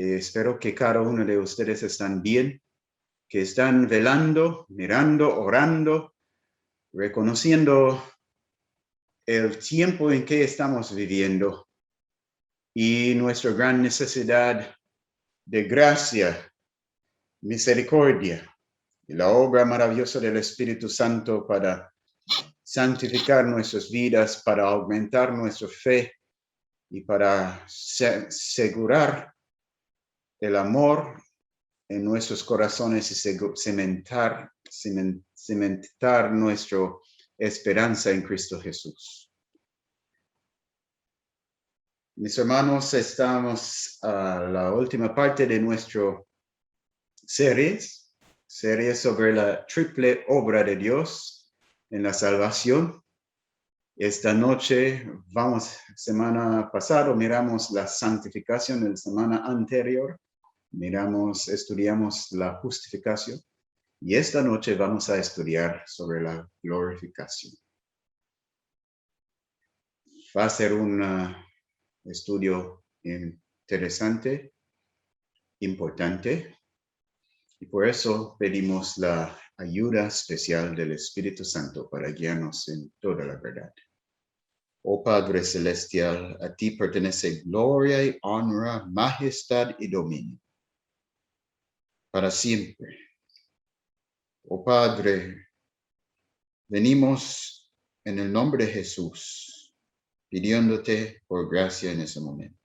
Espero que cada uno de ustedes están bien, que están velando, mirando, orando, reconociendo el tiempo en que estamos viviendo y nuestra gran necesidad de gracia, misericordia y la obra maravillosa del Espíritu Santo para santificar nuestras vidas, para aumentar nuestra fe y para asegurar el amor en nuestros corazones y cimentar nuestra esperanza en Cristo Jesús. Mis hermanos, estamos a la última parte de nuestra serie sobre la triple obra de Dios en la salvación. Esta noche semana pasada miramos la santificación, la semana anterior estudiamos la justificación y esta noche vamos a estudiar sobre la glorificación. Va a ser un estudio interesante, importante, y por eso pedimos la ayuda especial del Espíritu Santo para guiarnos en toda la verdad. Oh Padre Celestial, a ti pertenece gloria y honra, majestad y dominio para siempre. Oh Padre, venimos en el nombre de Jesús, pidiéndote por gracia en ese momento.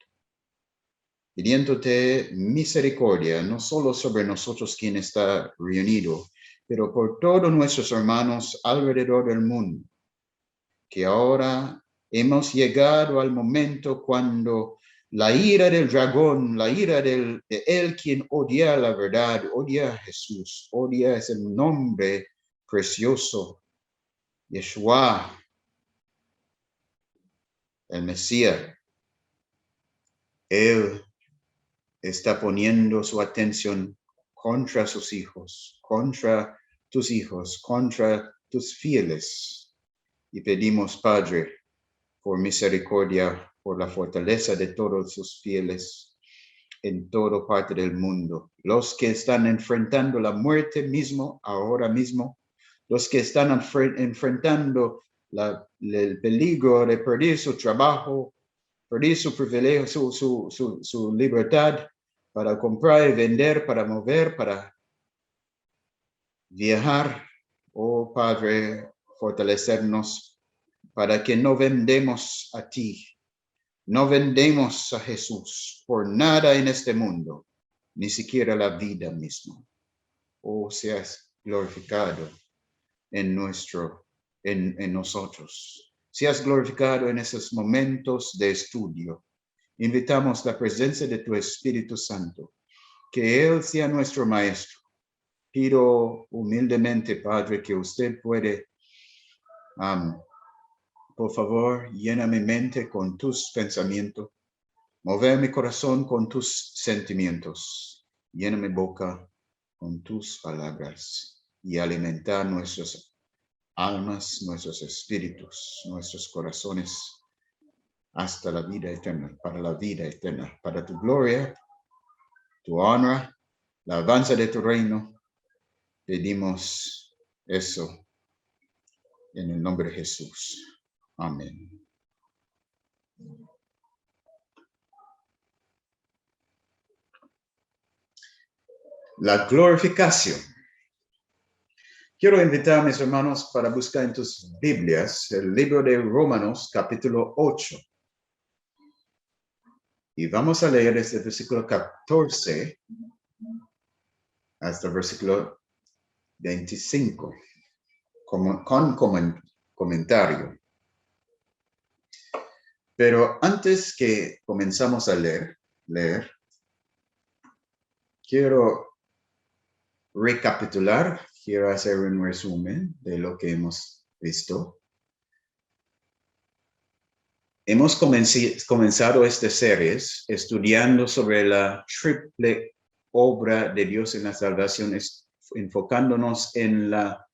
Pidiéndote misericordia, no solo sobre nosotros quien está reunido, pero por todos nuestros hermanos alrededor del mundo, que ahora hemos llegado al momento cuando la ira del dragón, la ira de él quien odia la verdad, odia a Jesús, odia ese nombre precioso, Yeshua, el Mesías. Él está poniendo su atención contra sus hijos, contra tus hijos, contra tus fieles. Y pedimos, Padre, por misericordia, por la fortaleza de todos sus fieles en toda parte del mundo. Los que están enfrentando la muerte mismo, ahora mismo, los que están enfrentando el peligro de perder su trabajo, perder su privilegio, su libertad para comprar y vender, para mover, para viajar. Oh Padre, fortalecernos para que no vendemos a ti, no vendemos a Jesús por nada en este mundo, ni siquiera la vida misma. Oh, seas glorificado en nosotros. Seas glorificado en esos momentos de estudio. Invitamos la presencia de tu Espíritu Santo, que Él sea nuestro Maestro. Pido humildemente, Padre, que usted puede, por favor, llena mi mente con tus pensamientos, mover mi corazón con tus sentimientos, llena mi boca con tus palabras y alimentar nuestras almas, nuestros espíritus, nuestros corazones hasta la vida eterna, para tu gloria, tu honra, la alabanza de tu reino. Pedimos eso en el nombre de Jesús. Amén. La glorificación. Quiero invitar a mis hermanos para buscar en tus Biblias el libro de Romanos, capítulo 8. Y vamos a leer desde el versículo 14 hasta el versículo 25, con comentario. Pero antes que comenzamos a leer, quiero recapitular, quiero hacer un resumen de lo que hemos visto. Hemos comenzado esta serie estudiando sobre la triple obra de Dios en la salvación, enfocándonos en la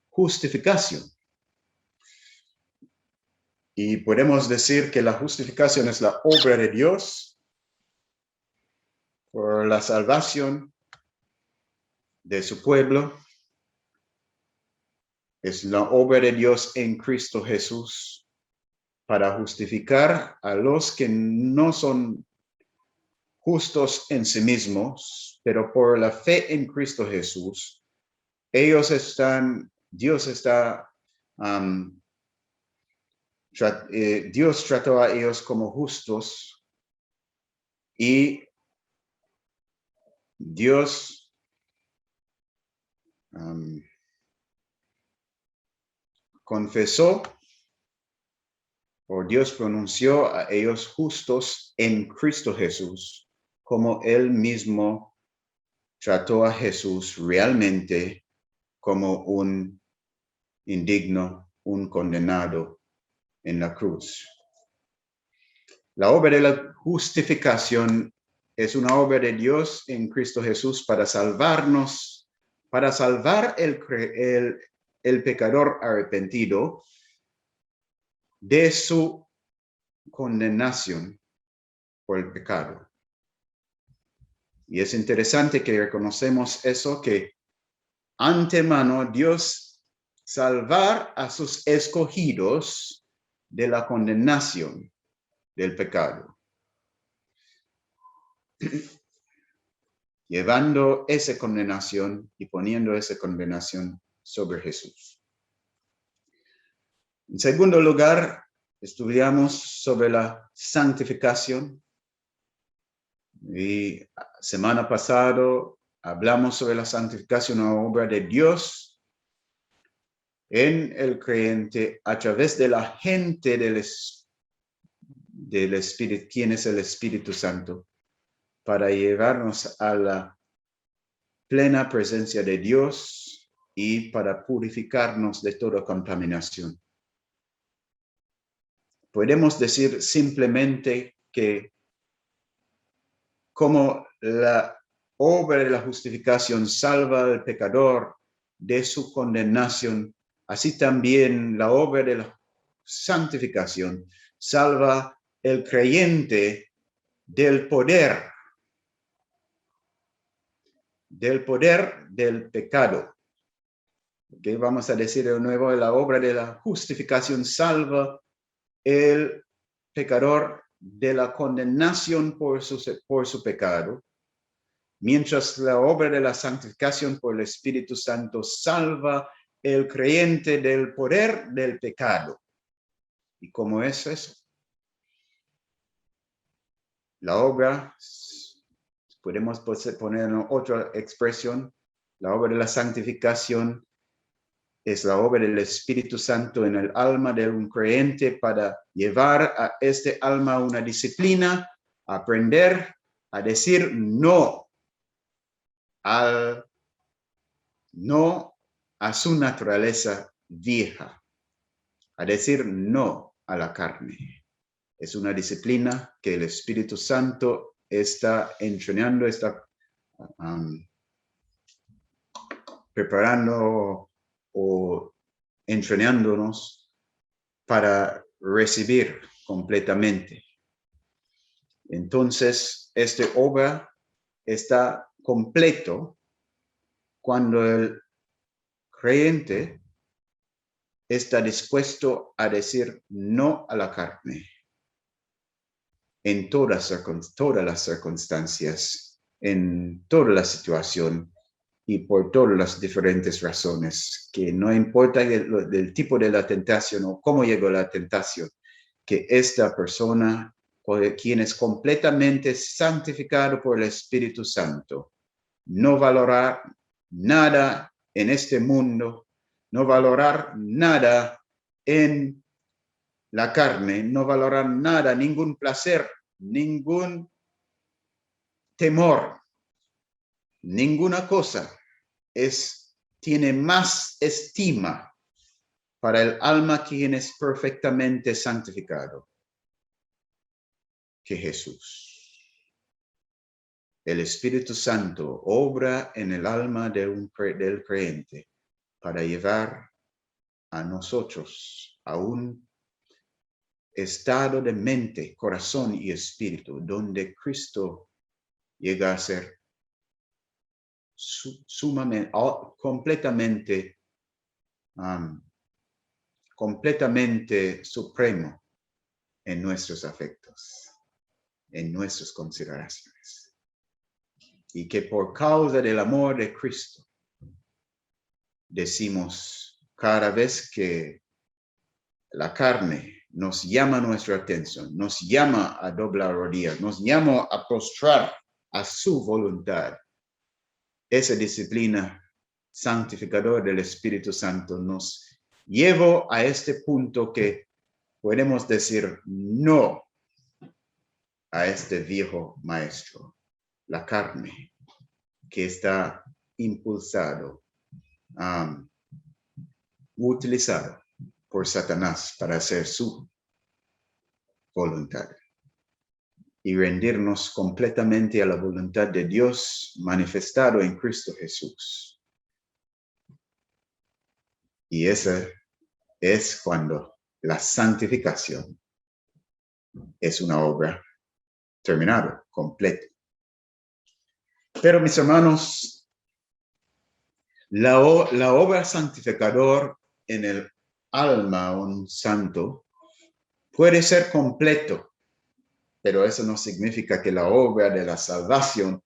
justificación. Y podemos decir que la justificación es la obra de Dios por la salvación de su pueblo. Es la obra de Dios en Cristo Jesús para justificar a los que no son justos en sí mismos, pero por la fe en Cristo Jesús, Dios está, Dios trató a ellos como justos y Dios confesó, o Dios pronunció a ellos justos en Cristo Jesús, como él mismo trató a Jesús realmente como un indigno, un condenado en la cruz. La obra de la justificación es una obra de Dios en Cristo Jesús para salvarnos, para salvar el pecador arrepentido de su condenación por el pecado. Y es interesante que reconocemos eso, que antemano Dios salvar a sus escogidos de la condenación del pecado, llevando esa condenación y poniendo esa condenación sobre Jesús. En segundo lugar, estudiamos sobre la santificación. Y semana pasada hablamos sobre la santificación, una obra de Dios en el creyente a través de la gente del Espíritu, quien es el Espíritu Santo, para llevarnos a la plena presencia de Dios y para purificarnos de toda contaminación. Podemos decir simplemente que como la obra de la justificación salva al pecador de su condenación, así también la obra de la santificación salva el creyente del poder del pecado. Okay, vamos a decir de nuevo, la obra de la justificación salva el pecador de la condenación por su pecado, mientras la obra de la santificación por el Espíritu Santo salva el creyente del poder del pecado. ¿Y cómo es eso? La obra, podemos poner otra expresión, la obra de la santificación es la obra del Espíritu Santo en el alma de un creyente para llevar a este alma a una disciplina, a aprender a decir no a su naturaleza vieja, a decir no a la carne. Es una disciplina que el Espíritu Santo está entrenando, está preparando o entrenándonos para recibir completamente. Entonces, esta obra está completo cuando el creyente está dispuesto a decir no a la carne en todas las circunstancias, en toda la situación y por todas las diferentes razones, que no importa el tipo de la tentación o cómo llegó la tentación, que esta persona, quien es completamente santificado por el Espíritu Santo, no valorar nada en este mundo, no valorar nada en la carne, no valorar nada, ningún placer, ningún temor, ninguna cosa tiene más estima para el alma quien es perfectamente santificado que Jesús. El Espíritu Santo obra en el alma del creyente para llevar a nosotros a un estado de mente, corazón y espíritu donde Cristo llega a ser sumamente, completamente supremo en nuestros afectos, en nuestras consideraciones. Y que por causa del amor de Cristo, decimos cada vez que la carne nos llama nuestra atención, nos llama a doblar rodillas, nos llama a prostrar a su voluntad, esa disciplina santificadora del Espíritu Santo nos lleva a este punto que podemos decir no a este viejo maestro, la carne, que está impulsado, utilizado por Satanás para hacer su voluntad y rendirnos completamente a la voluntad de Dios manifestado en Cristo Jesús. Y ese es cuando la santificación es una obra terminada, completa. Pero mis hermanos, la obra santificadora en el alma un santo puede ser completo, pero eso no significa que la obra de la salvación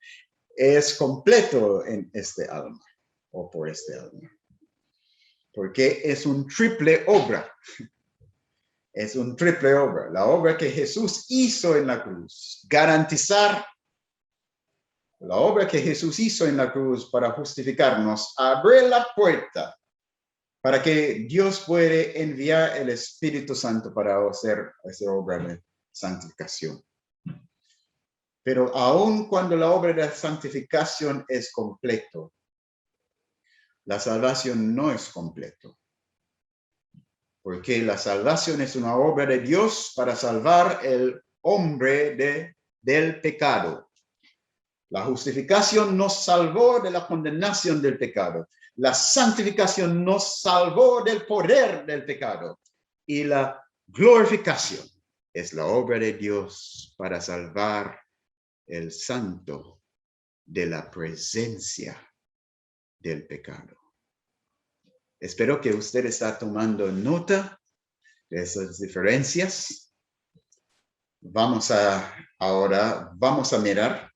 es completo en este alma o por este alma, porque es un triple obra. Es un triple obra. La obra que Jesús hizo en la cruz, garantizar la obra que Jesús hizo en la cruz para justificarnos, abre la puerta para que Dios puede enviar el Espíritu Santo para hacer esa obra de santificación. Pero aun cuando la obra de santificación es completo, la salvación no es completo. Porque la salvación es una obra de Dios para salvar el hombre del pecado. La justificación nos salvó de la condenación del pecado. La santificación nos salvó del poder del pecado. Y la glorificación es la obra de Dios para salvar el santo de la presencia del pecado. Espero que usted está tomando nota de esas diferencias. Ahora vamos a mirar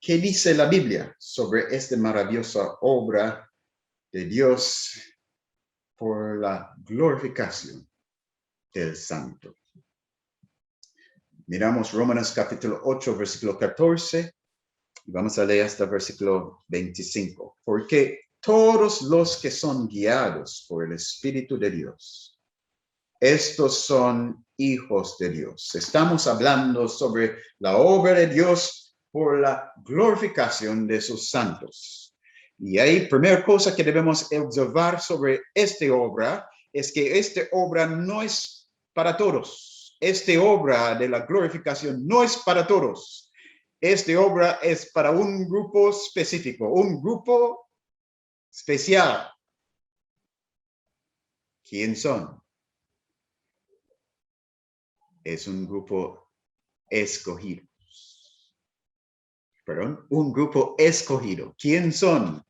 qué dice la Biblia sobre esta maravillosa obra de Dios por la glorificación del santo. Miramos Romanos capítulo 8, versículo 14, y vamos a leer hasta versículo 25. Porque todos los que son guiados por el Espíritu de Dios, estos son hijos de Dios. Estamos hablando sobre la obra de Dios por la glorificación de sus santos. Y ahí, primera cosa que debemos observar sobre esta obra es que esta obra no es para todos. Esta obra de la glorificación no es para todos. Esta obra es para un grupo específico, un grupo especial. ¿Quién son? Es un grupo escogido. Perdón, un grupo escogido. ¿Quién son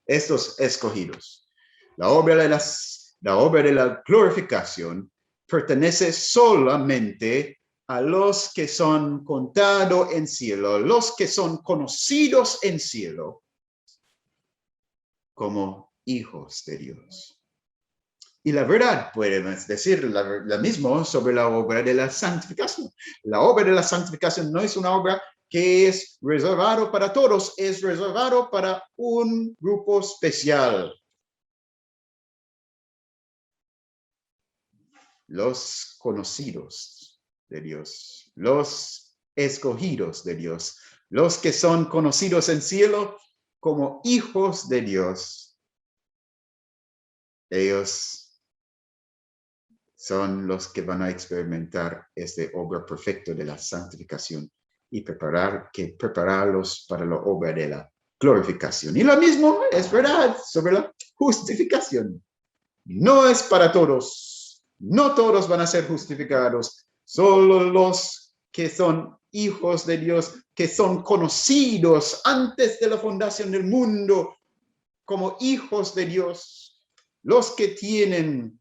estos escogidos? La obra de la glorificación pertenece solamente a los que son contados en cielo, los que son conocidos en cielo como hijos de Dios. Y la verdad, podemos decir la misma sobre la obra de la santificación. La obra de la santificación no es una obra que es reservado para todos, es reservado para un grupo especial. Los conocidos de Dios, los escogidos de Dios, los que son conocidos en cielo como hijos de Dios. Ellos son los que van a experimentar esta obra perfecta de la santificación y prepararlos para la obra de la glorificación. Y lo mismo es verdad sobre la justificación. No es para todos. No todos van a ser justificados. Solo los que son hijos de Dios que son conocidos antes de la fundación del mundo como hijos de Dios, los que tienen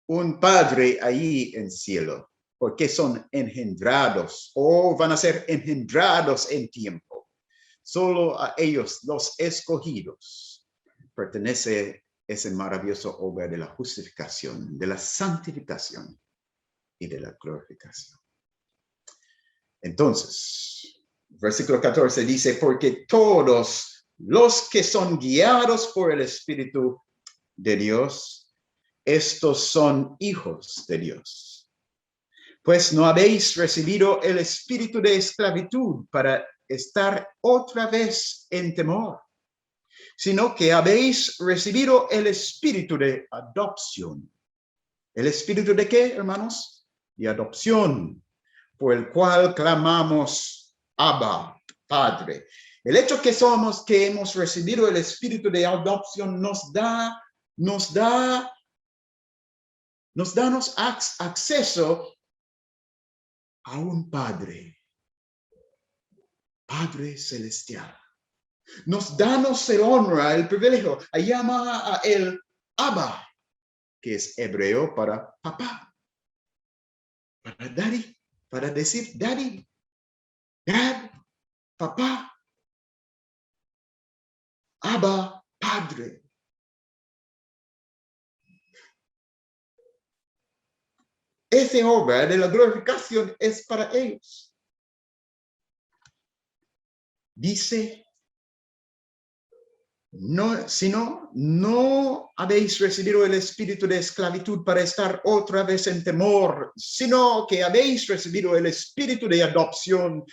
un Padre ahí en cielo, porque son engendrados o van a ser engendrados en tiempo. Solo a ellos, los escogidos, pertenece ese maravilloso obra de la justificación, de la santificación y de la glorificación. Entonces, versículo 14 dice, porque todos los que son guiados por el Espíritu de Dios, estos son hijos de Dios. Pues no habéis recibido el espíritu de esclavitud para estar otra vez en temor, sino que habéis recibido el espíritu de adopción. ¿El espíritu de qué, hermanos? De adopción, por el cual clamamos, Abba, Padre. El hecho que hemos recibido el espíritu de adopción nos da acceso a un Padre celestial. Nos danos el honra, el privilegio, llama a él Abba, que es hebreo para papá, para daddy, para decir daddy, dad, papá, Abba, Padre. Esa obra de la glorificación es para ellos. Dice, no habéis recibido el espíritu de esclavitud para estar otra vez en temor, sino que habéis recibido el espíritu de adopción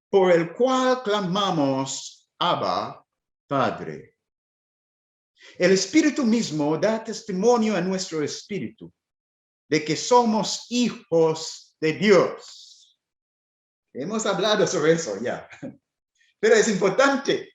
por el cual clamamos, Abba, Padre. El espíritu mismo da testimonio a nuestro espíritu de que somos hijos de Dios. Hemos hablado sobre eso ya, pero es importante.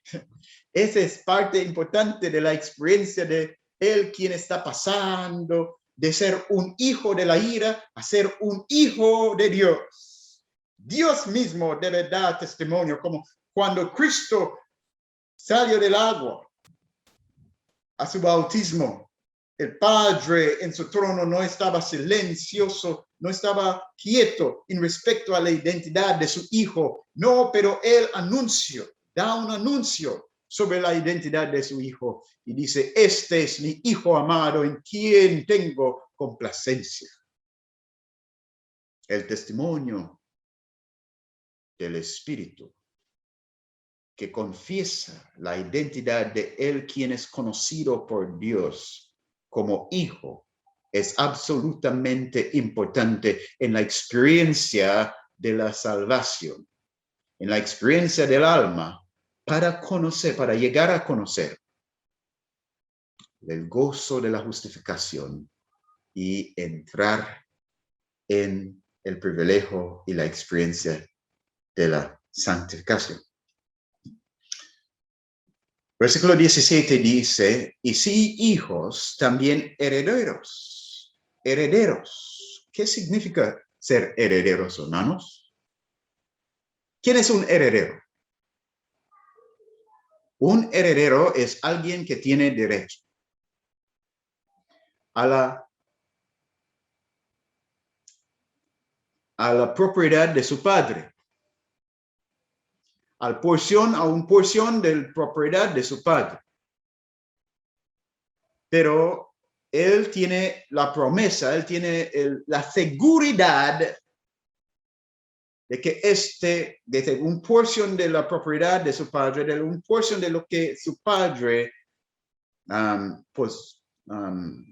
Esa es parte importante de la experiencia de él quien está pasando de ser un hijo de la ira a ser un hijo de Dios. Dios mismo debe dar testimonio, como cuando Cristo salió del agua a su bautismo. El Padre en su trono no estaba silencioso, no estaba quieto en respecto a la identidad de su hijo. No, pero él da un anuncio sobre la identidad de su hijo y dice, este es mi hijo amado en quien tengo complacencia. El testimonio del Espíritu que confiesa la identidad de él quien es conocido por Dios como hijo es absolutamente importante en la experiencia de la salvación, en la experiencia del alma, para llegar a conocer el gozo de la justificación y entrar en el privilegio y la experiencia de la santificación. Versículo 17 dice, y si hijos, también herederos. Herederos. ¿Qué significa ser herederos, hermanos? ¿Quién es un heredero? Un heredero es alguien que tiene derecho a la propiedad de su padre. A una porción de la propiedad de su padre. Pero él tiene la promesa, él tiene la seguridad de que de una porción de la propiedad de su padre, de una porción de lo que su padre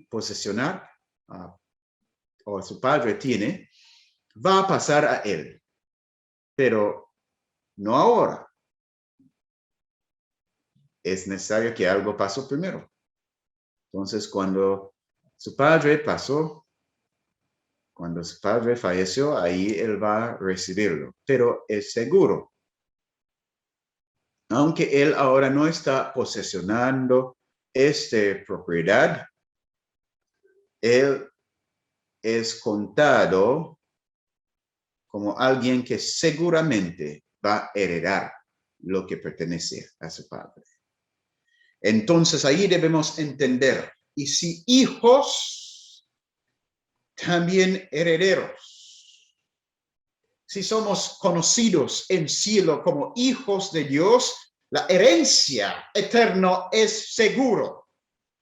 posesionar o su padre tiene, va a pasar a él. Pero no ahora. Es necesario que algo pasó primero. Entonces, cuando su padre falleció, ahí él va a recibirlo. Pero es seguro. Aunque él ahora no está posesionando esta propiedad, él es contado como alguien que seguramente va a heredar lo que pertenece a su padre. Entonces ahí debemos entender, y si hijos, también herederos. Si somos conocidos en cielo como hijos de Dios, la herencia eterna es seguro,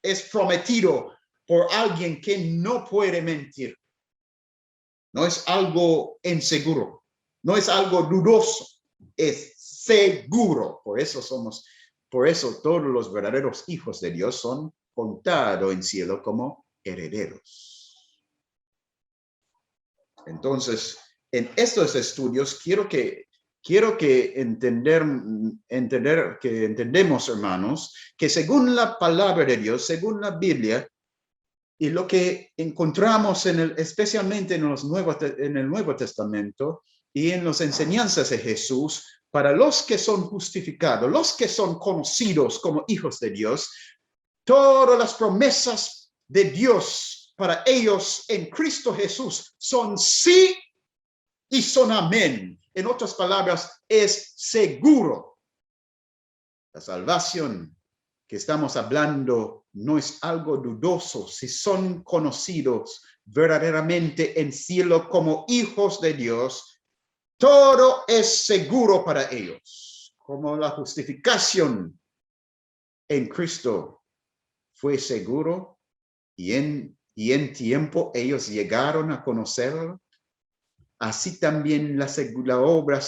es prometido por alguien que no puede mentir. No es algo inseguro, no es algo dudoso, es seguro. Por eso todos los verdaderos hijos de Dios son contados en cielo como herederos. Entonces, en estos estudios quiero que entendemos, hermanos, que según la palabra de Dios, según la Biblia, y lo que encontramos especialmente en el Nuevo Testamento y en las enseñanzas de Jesús, para los que son justificados, los que son conocidos como hijos de Dios, todas las promesas de Dios para ellos en Cristo Jesús son sí y son amén. En otras palabras, es seguro. La salvación que estamos hablando no es algo dudoso si son conocidos verdaderamente en cielo como hijos de Dios. Todo es seguro para ellos, como la justificación en Cristo fue seguro y en tiempo ellos llegaron a conocerlo. Así también la obra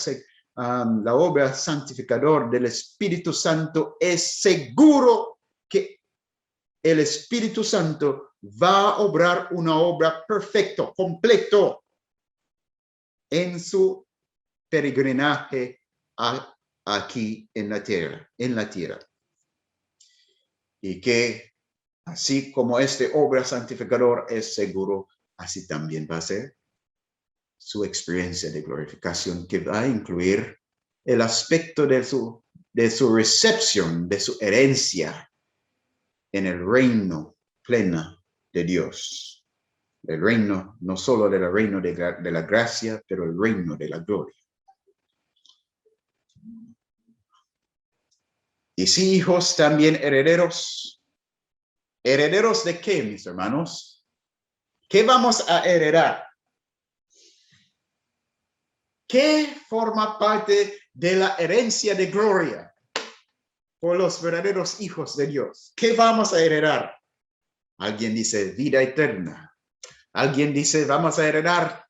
santificadora del Espíritu Santo es seguro que el Espíritu Santo va a obrar una obra perfecta, completo en su peregrinaje aquí en la tierra. Y que así como esta obra santificadora es seguro, así también va a ser su experiencia de glorificación, que va a incluir el aspecto de su recepción, de su herencia en el reino pleno de Dios. El reino, no solo del reino de la gracia, pero el reino de la gloria. Y sí, hijos, también herederos. ¿Herederos de qué, mis hermanos? ¿Qué vamos a heredar? ¿Qué forma parte de la herencia de gloria por los verdaderos hijos de Dios? ¿Qué vamos a heredar? Alguien dice vida eterna. Alguien dice vamos a heredar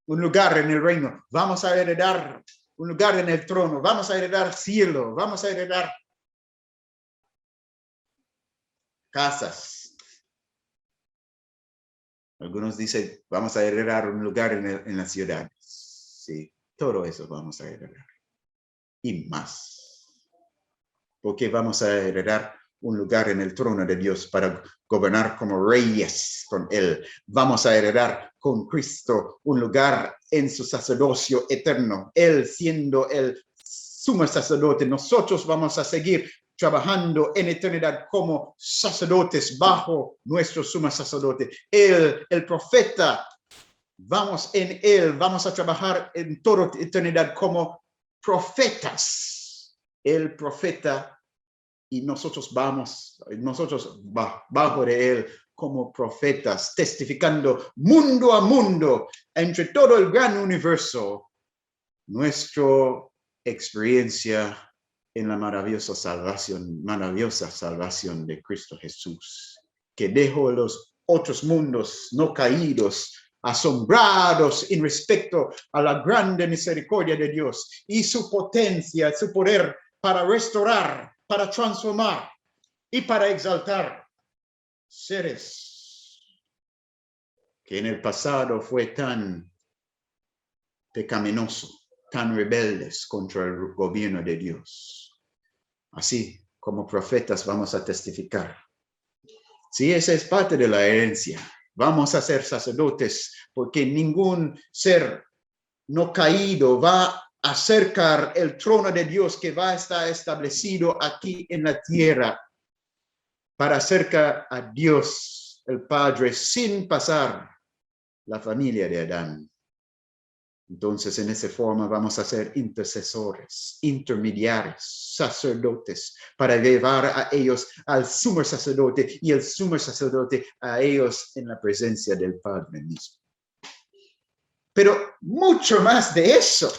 un lugar en el reino. Vamos a heredar un lugar en el trono. Vamos a heredar cielo. Vamos a heredar casas. Algunos dicen vamos a heredar un lugar en las ciudades. Sí, todo eso vamos a heredar. Y más. Porque vamos a heredar un lugar en el trono de Dios para gobernar como reyes con Él. Vamos a heredar con Cristo un lugar en su sacerdocio eterno. Él siendo el sumo sacerdote, nosotros vamos a seguir trabajando en eternidad como sacerdotes bajo nuestro sumo sacerdote. Él, el profeta, vamos a trabajar en toda eternidad como profetas. El profeta y nosotros bajo de él como profetas, testificando mundo a mundo entre todo el gran universo nuestra experiencia en la maravillosa salvación de Cristo Jesús, que dejó los otros mundos no caídos, asombrados en respecto a la grande misericordia de Dios y su potencia, su poder para restaurar, para transformar y para exaltar seres que en el pasado fue tan pecaminoso, tan rebeldes contra el gobierno de Dios. Así como profetas vamos a testificar. Sí, esa es parte de la herencia. Vamos a ser sacerdotes porque ningún ser no caído va a acercar el trono de Dios que va a estar establecido aquí en la tierra para acercar a Dios el Padre sin pasar la familia de Adán. Entonces, en esa forma vamos a ser intercesores, intermediarios, sacerdotes, para llevar a ellos al sumo sacerdote y el sumo sacerdote a ellos en la presencia del Padre mismo. Pero mucho más de eso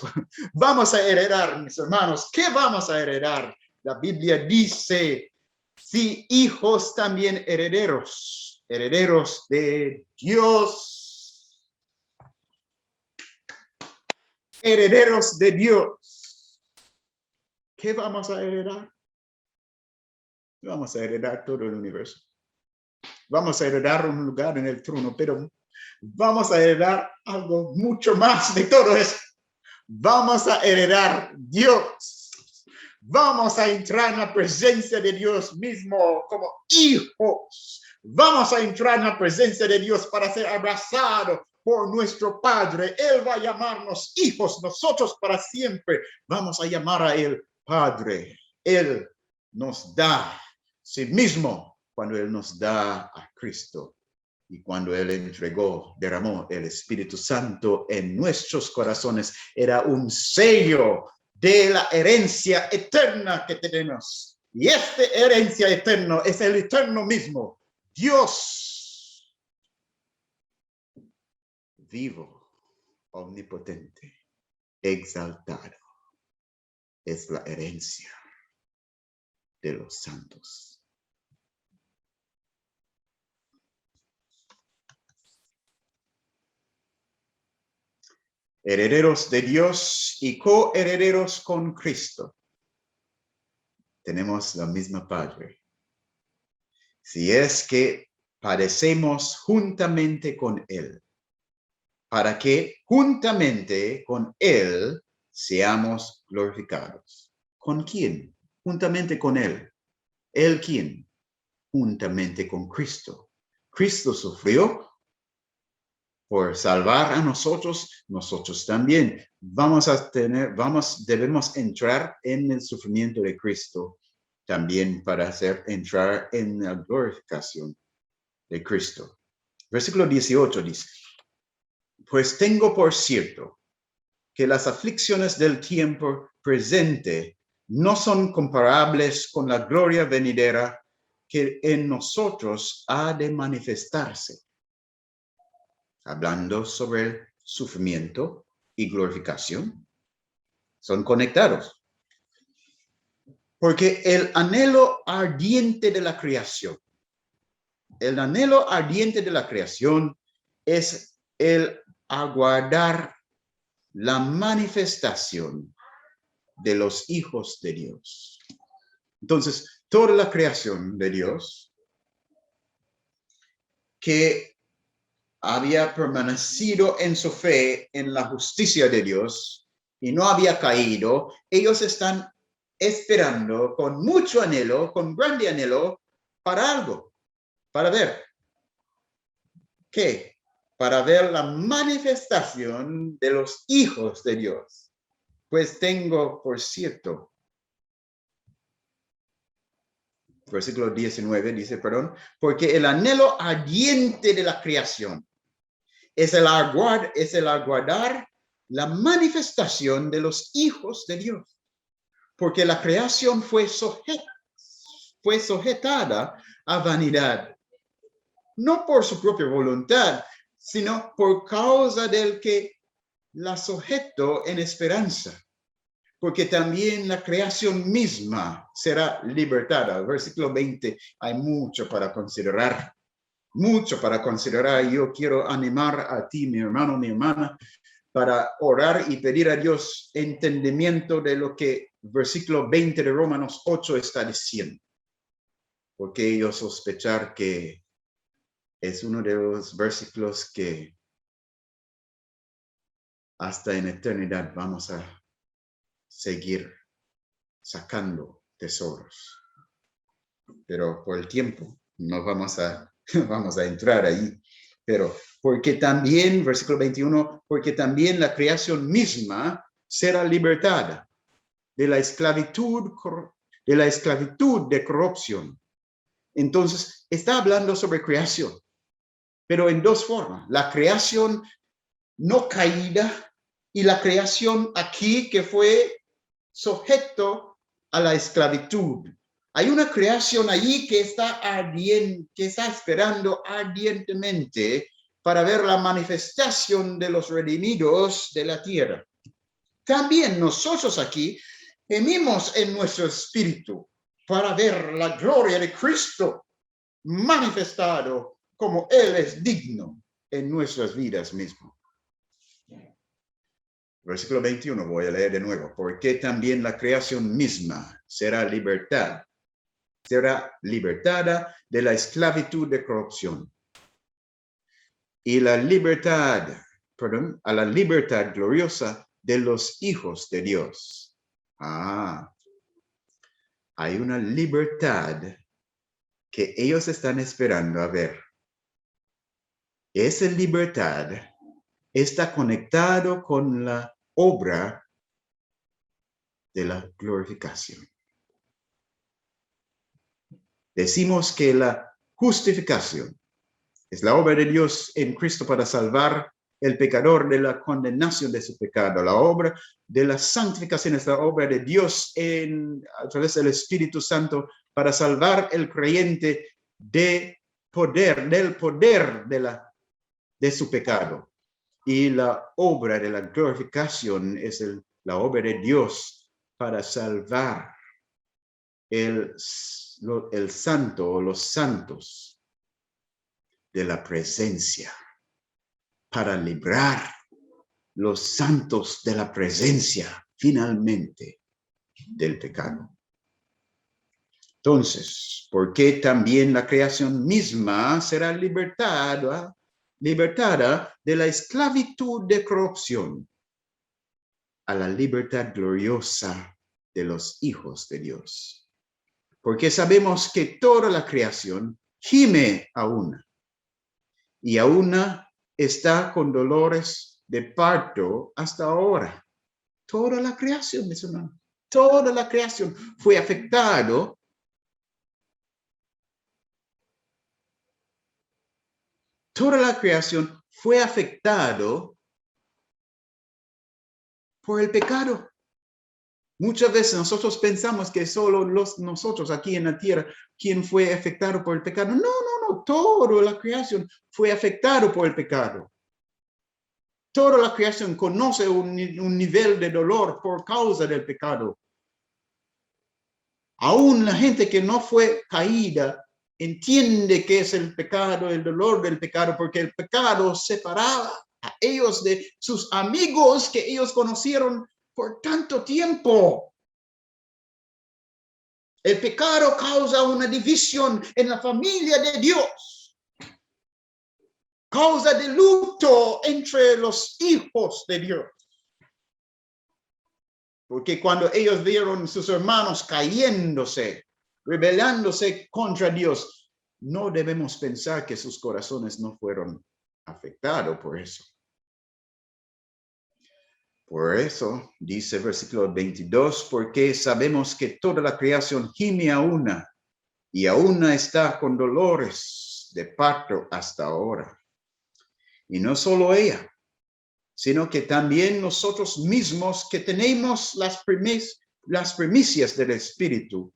vamos a heredar, mis hermanos. ¿Qué vamos a heredar? La Biblia dice, sí, hijos también herederos, herederos de Dios. Herederos de Dios. ¿Qué vamos a heredar? Vamos a heredar todo el universo. Vamos a heredar un lugar en el trono, pero vamos a heredar algo mucho más de todo eso. Vamos a heredar Dios. Vamos a entrar en la presencia de Dios mismo como hijos. Vamos a entrar en la presencia de Dios para ser abrazados por nuestro Padre. Él va a llamarnos hijos, nosotros para siempre vamos a llamar a Él Padre. Él nos da sí mismo cuando Él nos da a Cristo y cuando Él entregó, derramó el Espíritu Santo en nuestros corazones. Era un sello de la herencia eterna que tenemos. Y esta herencia eterna es el eterno mismo, Dios vivo, omnipotente, exaltado. Es la herencia de los santos. Herederos de Dios y coherederos con Cristo. Tenemos la misma Padre. Si es que padecemos juntamente con Él, para que juntamente con Él seamos glorificados. ¿Con quién? Juntamente con Él. ¿Él quién? Juntamente con Cristo. Cristo sufrió por salvar a nosotros, nosotros también debemos entrar en el sufrimiento de Cristo también para entrar en la glorificación de Cristo. Versículo 18 dice, pues tengo por cierto que las aflicciones del tiempo presente no son comparables con la gloria venidera que en nosotros ha de manifestarse. Hablando sobre el sufrimiento y glorificación, son conectados. Porque el anhelo ardiente de la creación, es el aguardar la manifestación de los hijos de Dios. Entonces, toda la creación de Dios que había permanecido en su fe en la justicia de Dios y no había caído, ellos están esperando con mucho anhelo, con grande anhelo, para algo, para ver. ¿Qué? Para ver la manifestación de los hijos de Dios. Pues tengo, por cierto, versículo 19 dice, porque el anhelo ardiente de la creación es el aguardar la manifestación de los hijos de Dios. Porque la creación fue sujetada a vanidad. No por su propia voluntad, sino por causa del que la sujetó en esperanza. Porque también la creación misma será libertada. Versículo 20, hay mucho para considerar. Mucho para considerar. Yo quiero animar a ti, mi hermano, mi hermana, para orar y pedir a Dios entendimiento de lo que versículo 20 de Romanos 8 está diciendo. Porque yo sospechar que es uno de los versículos que hasta en eternidad vamos a seguir sacando tesoros. Pero por el tiempo no vamos a entrar ahí. Pero porque también, versículo 21, porque también la creación misma será libertada de la esclavitud de corrupción. Entonces, está hablando sobre creación, pero en dos formas. La creación no caída y la creación aquí que fue sujeto a la esclavitud. Hay una creación allí que está ardiente, que está esperando ardientemente para ver la manifestación de los redimidos de la tierra. También nosotros aquí gemimos en nuestro espíritu para ver la gloria de Cristo manifestado como Él es digno en nuestras vidas mismas. Versículo 21, voy a leer de nuevo. Porque también la creación misma será libertada de la esclavitud de corrupción. Y a la libertad gloriosa de los hijos de Dios. Hay una libertad que ellos están esperando a ver. Esa libertad está conectado con la obra de la glorificación. Decimos que la justificación es la obra de Dios en Cristo para salvar el pecador de la condenación de su pecado. La obra de la santificación es la obra de Dios a través del Espíritu Santo para salvar el creyente del poder de su pecado. Y la obra de la glorificación es la obra de Dios para salvar el santo o los santos de la presencia, para librar los santos de la presencia finalmente del pecado. Entonces, ¿por qué también la creación misma será libertada de la esclavitud de corrupción a la libertad gloriosa de los hijos de Dios? Porque sabemos que toda la creación gime a una, y a una está con dolores de parto hasta ahora. Toda la creación, mis hermanos, toda la creación fue afectado por el pecado. Muchas veces nosotros pensamos que solo nosotros aquí en la tierra, quien fue afectado por el pecado. No, toda la creación fue afectado por el pecado. Toda la creación conoce un nivel de dolor por causa del pecado. Aún la gente que no fue caída entiende que es el pecado, el dolor del pecado, porque el pecado separaba a ellos de sus amigos que ellos conocieron por tanto tiempo. El pecado causa una división en la familia de Dios. Causa de luto entre los hijos de Dios. Porque cuando ellos vieron sus hermanos cayéndose, rebelándose contra Dios, no debemos pensar que sus corazones no fueron afectados por eso. Por eso, dice el versículo 22, porque sabemos que toda la creación gime a una, y a una está con dolores de parto hasta ahora. Y no solo ella, sino que también nosotros mismos que tenemos las primicias del Espíritu,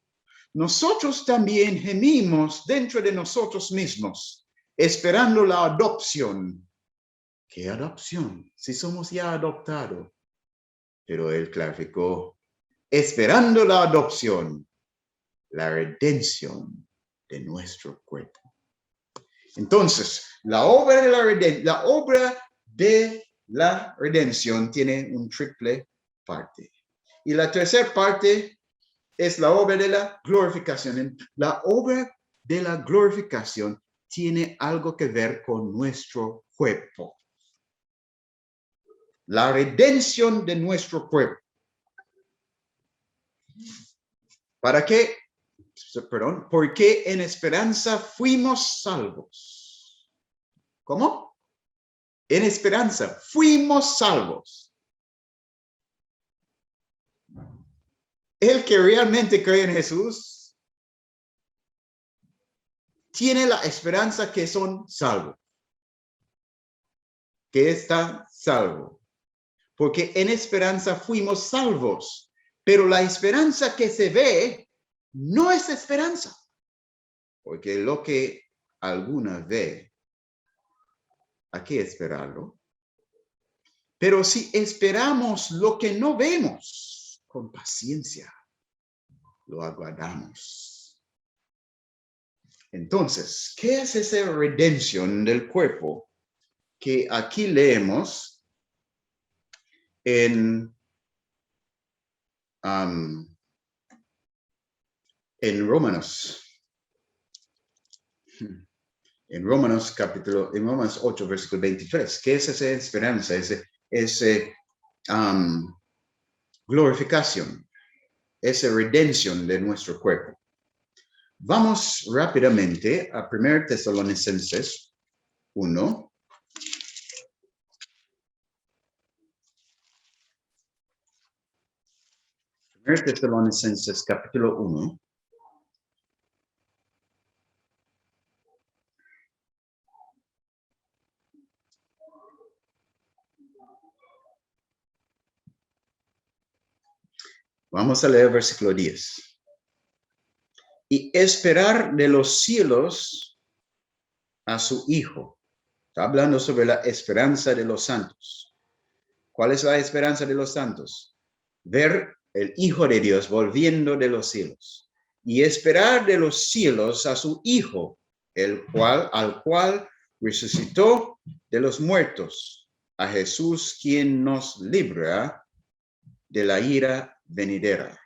nosotros también gemimos dentro de nosotros mismos, esperando la adopción. ¿Qué adopción? Si somos ya adoptados. Pero él clarificó, esperando la adopción, la redención de nuestro cuerpo. Entonces, la obra de la redención tiene un triple parte. Y la tercera parte es la obra de la glorificación. La obra de la glorificación tiene algo que ver con nuestro cuerpo. La redención de nuestro cuerpo. ¿Para qué? Perdón, porque en esperanza fuimos salvos. ¿Cómo? En esperanza fuimos salvos. El que realmente cree en Jesús tiene la esperanza que son salvos, que está salvo. porque en esperanza fuimos salvos. Pero la esperanza que se ve no es esperanza, porque lo que alguna ve, hay que esperarlo. Pero si esperamos lo que no vemos, con paciencia, lo aguardamos. Entonces, ¿qué es esa redención del cuerpo que aquí leemos en Romanos? En Romanos 8, versículo 23. ¿Qué es esa esperanza? Esa glorificación, esa redención de nuestro cuerpo. Vamos rápidamente a 1 Tesalonicenses 1. Tesalonicenses capítulo 1. Vamos a leer versículo 10. Y esperar de los cielos a su Hijo. Está hablando sobre la esperanza de los santos. ¿Cuál es la esperanza de los santos? Ver el Hijo de Dios volviendo de los cielos. Y esperar de los cielos a su Hijo, al cual resucitó de los muertos, a Jesús, quien nos libra de la ira venidera.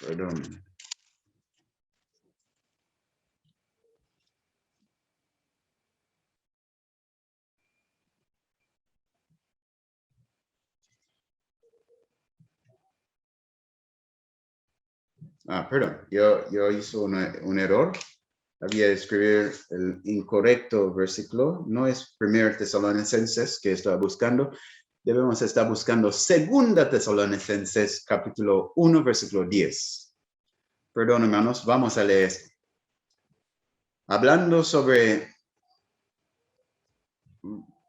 Perdón. Perdón, yo hice un error. Había escribir el incorrecto versículo. No es 1 Tesalonicenses que estaba buscando. Debemos estar buscando 2 Tesalonicenses capítulo 1, versículo 10. Perdón, hermanos, vamos a leer esto. Hablando sobre,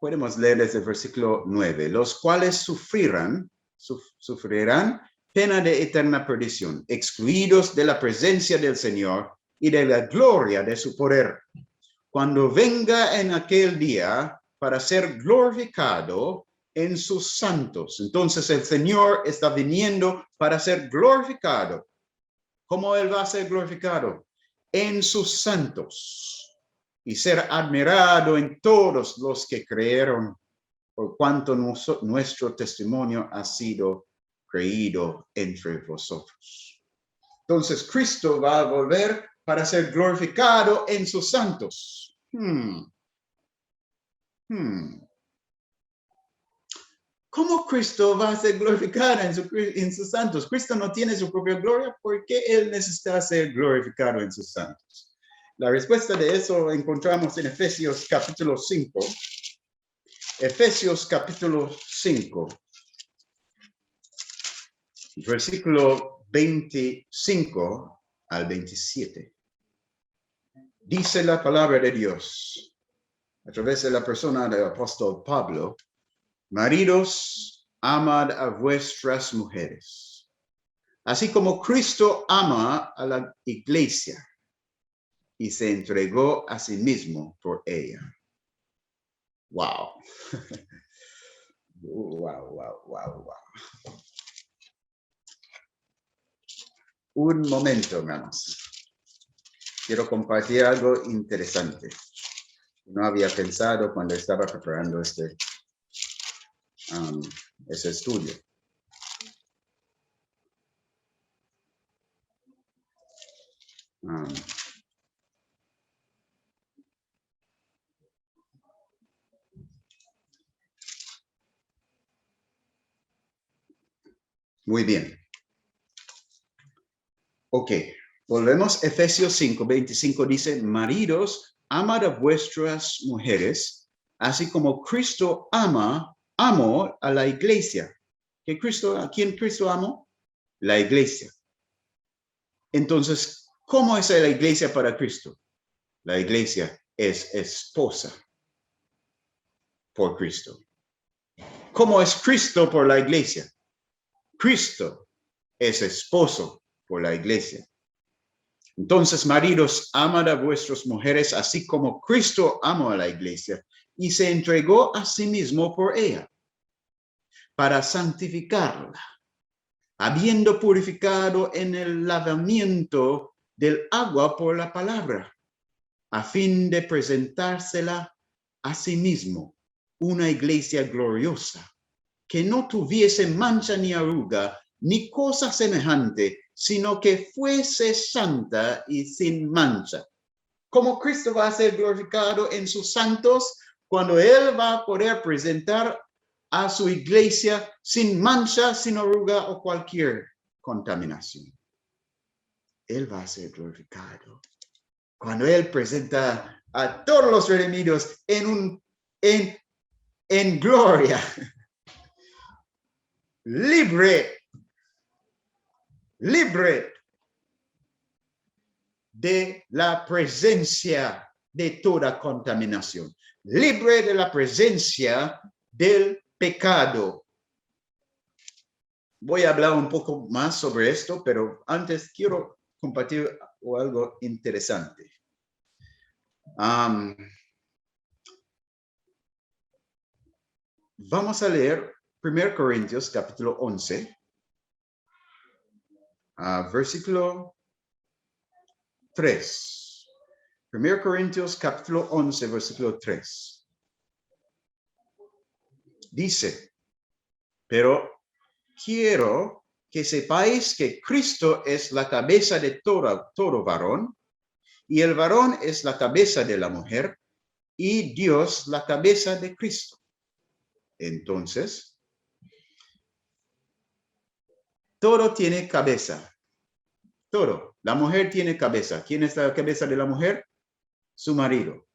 podemos leer desde el versículo 9, los cuales sufrirán pena de eterna perdición, excluidos de la presencia del Señor y de la gloria de su poder, cuando venga en aquel día para ser glorificado en sus santos. Entonces el Señor está viniendo para ser glorificado. ¿Cómo Él va a ser glorificado? En sus santos y ser admirado en todos los que creyeron, por cuanto nuestro testimonio ha sido creído entre vosotros. Entonces Cristo va a volver para ser glorificado en sus santos. ¿Cómo Cristo va a ser glorificado en sus santos? Cristo no tiene su propia gloria. ¿Por qué Él necesita ser glorificado en sus santos? La respuesta de eso encontramos en Efesios capítulo 5. Efesios capítulo 5. Versículo 25 al 27. Dice la palabra de Dios a través de la persona del apóstol Pablo: maridos, amad a vuestras mujeres, así como Cristo ama a la iglesia y se entregó a sí mismo por ella. Wow. Wow. Un momento, hermanos. Quiero compartir algo interesante. No había pensado cuando estaba preparando ese estudio. Muy bien. Ok, volvemos. Efesios 5, 25 dice: maridos, amad a vuestras mujeres, así como Cristo amó a la iglesia. ¿A quién Cristo amó? La iglesia. Entonces, ¿Cómo es la iglesia para Cristo? La iglesia es esposa por Cristo. ¿Cómo es Cristo por la iglesia? Cristo es esposo por la iglesia. Entonces, maridos, amad a vuestras mujeres, así como Cristo amó a la iglesia y se entregó a sí mismo por ella, para santificarla, habiendo purificado en el lavamiento del agua por la palabra, a fin de presentársela a sí mismo, una iglesia gloriosa, que no tuviese mancha ni arruga, ni cosa semejante, sino que fuese santa y sin mancha. Como Cristo va a ser glorificado en sus santos, cuando Él va a poder presentar a su iglesia sin mancha, sin arruga o cualquier contaminación. Él va a ser glorificado cuando Él presenta a todos los redimidos en gloria, libre de la presencia de toda contaminación, libre de la presencia del pecado. Voy a hablar un poco más sobre esto, pero antes quiero compartir algo interesante. Vamos a leer 1 Corintios capítulo 11, versículo 3. 1 Corintios capítulo 11, versículo 3. Dice, pero quiero que sepáis que Cristo es la cabeza de todo varón, y el varón es la cabeza de la mujer, y Dios la cabeza de Cristo. Entonces, todo tiene cabeza. Todo. La mujer tiene cabeza. ¿Quién es la cabeza de la mujer? Su marido.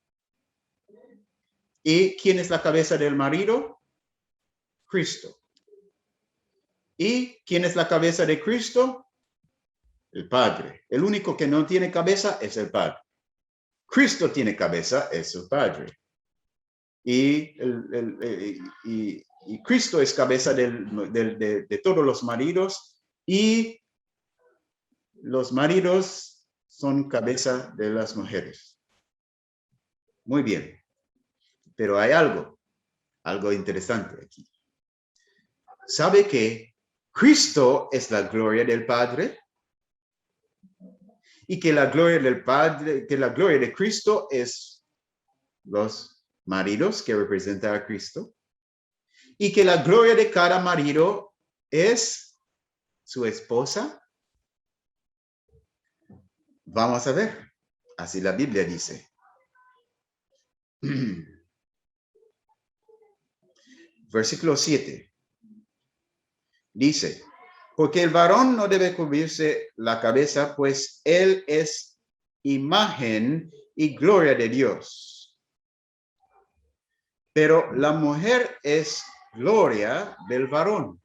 ¿Y quién es la cabeza del marido? Cristo. ¿Y quién es la cabeza de Cristo? El Padre. El único que no tiene cabeza es el Padre. Cristo tiene cabeza, es el Padre. Y Cristo es cabeza de todos los maridos, y los maridos son cabeza de las mujeres. Muy bien. Pero hay algo interesante aquí. ¿Sabe que Cristo es la gloria del Padre? Y que la gloria del Padre, que la gloria de Cristo es los maridos que representan a Cristo. Y que la gloria de cada marido es su esposa. Vamos a ver. Así la Biblia dice. Versículo 7. Dice, porque el varón no debe cubrirse la cabeza, pues él es imagen y gloria de Dios. Pero la mujer es gloria del varón.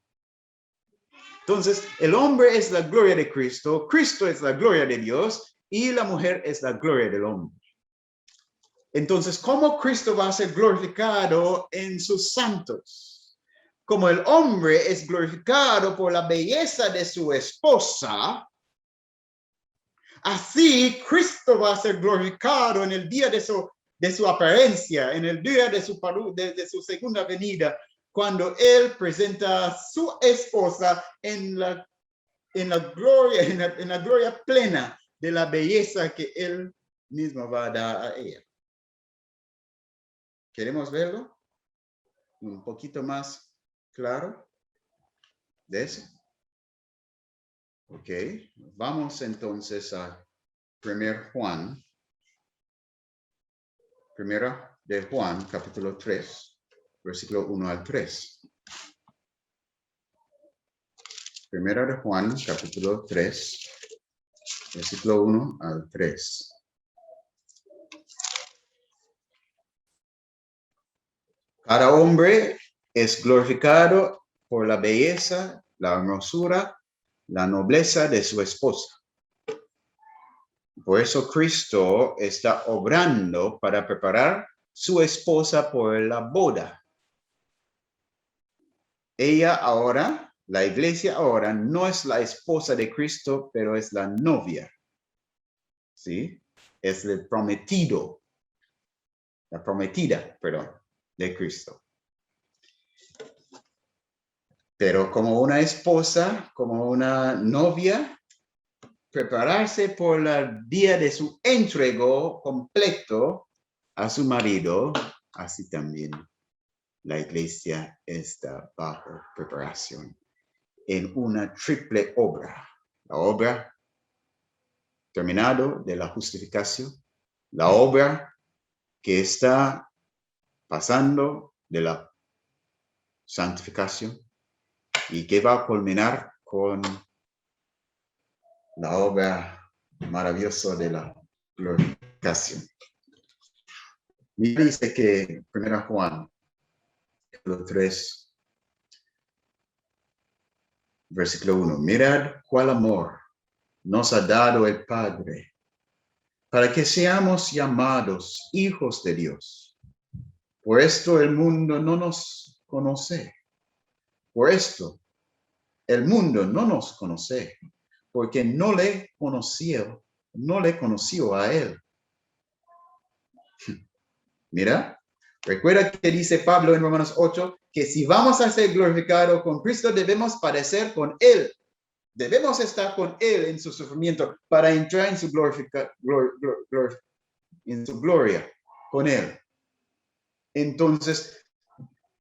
Entonces, el hombre es la gloria de Cristo, Cristo es la gloria de Dios, y la mujer es la gloria del hombre. Entonces, ¿cómo Cristo va a ser glorificado en sus santos? Como el hombre es glorificado por la belleza de su esposa, así Cristo va a ser glorificado en el día de su apariencia, en el día de su segunda venida, cuando Él presenta a su esposa en la gloria plena de la belleza que Él mismo va a dar a ella. ¿Queremos verlo? Un poquito más claro de eso. Ok, vamos entonces a 1 Juan, primera de Juan, capítulo 3, versículo 1 al 3. Primera de Juan, capítulo 3, versículo 1 al 3. Cada hombre es glorificado por la belleza, la hermosura, la nobleza de su esposa. Por eso Cristo está obrando para preparar su esposa por la boda. Ella ahora, la iglesia ahora, no es la esposa de Cristo, pero es la novia. ¿Sí? Es el prometido, la prometida, perdón, de Cristo. Pero como una esposa, como una novia, prepararse por el día de su entrego completo a su marido, así también la iglesia está bajo preparación en una triple obra. La obra terminado de la justificación, la obra que está pasando de la santificación y que va a culminar con la obra maravillosa de la glorificación. Y dice que 1 Juan, capítulo 3, versículo 1, mirad cuál amor nos ha dado el Padre para que seamos llamados hijos de Dios. Por esto el mundo no nos conoce. Por esto el mundo no nos conoce, porque no le conoció a él. Mira, recuerda que dice Pablo en Romanos 8, que si vamos a ser glorificados con Cristo, debemos padecer con él. Debemos estar con él en su sufrimiento para entrar en su gloria con él. Entonces,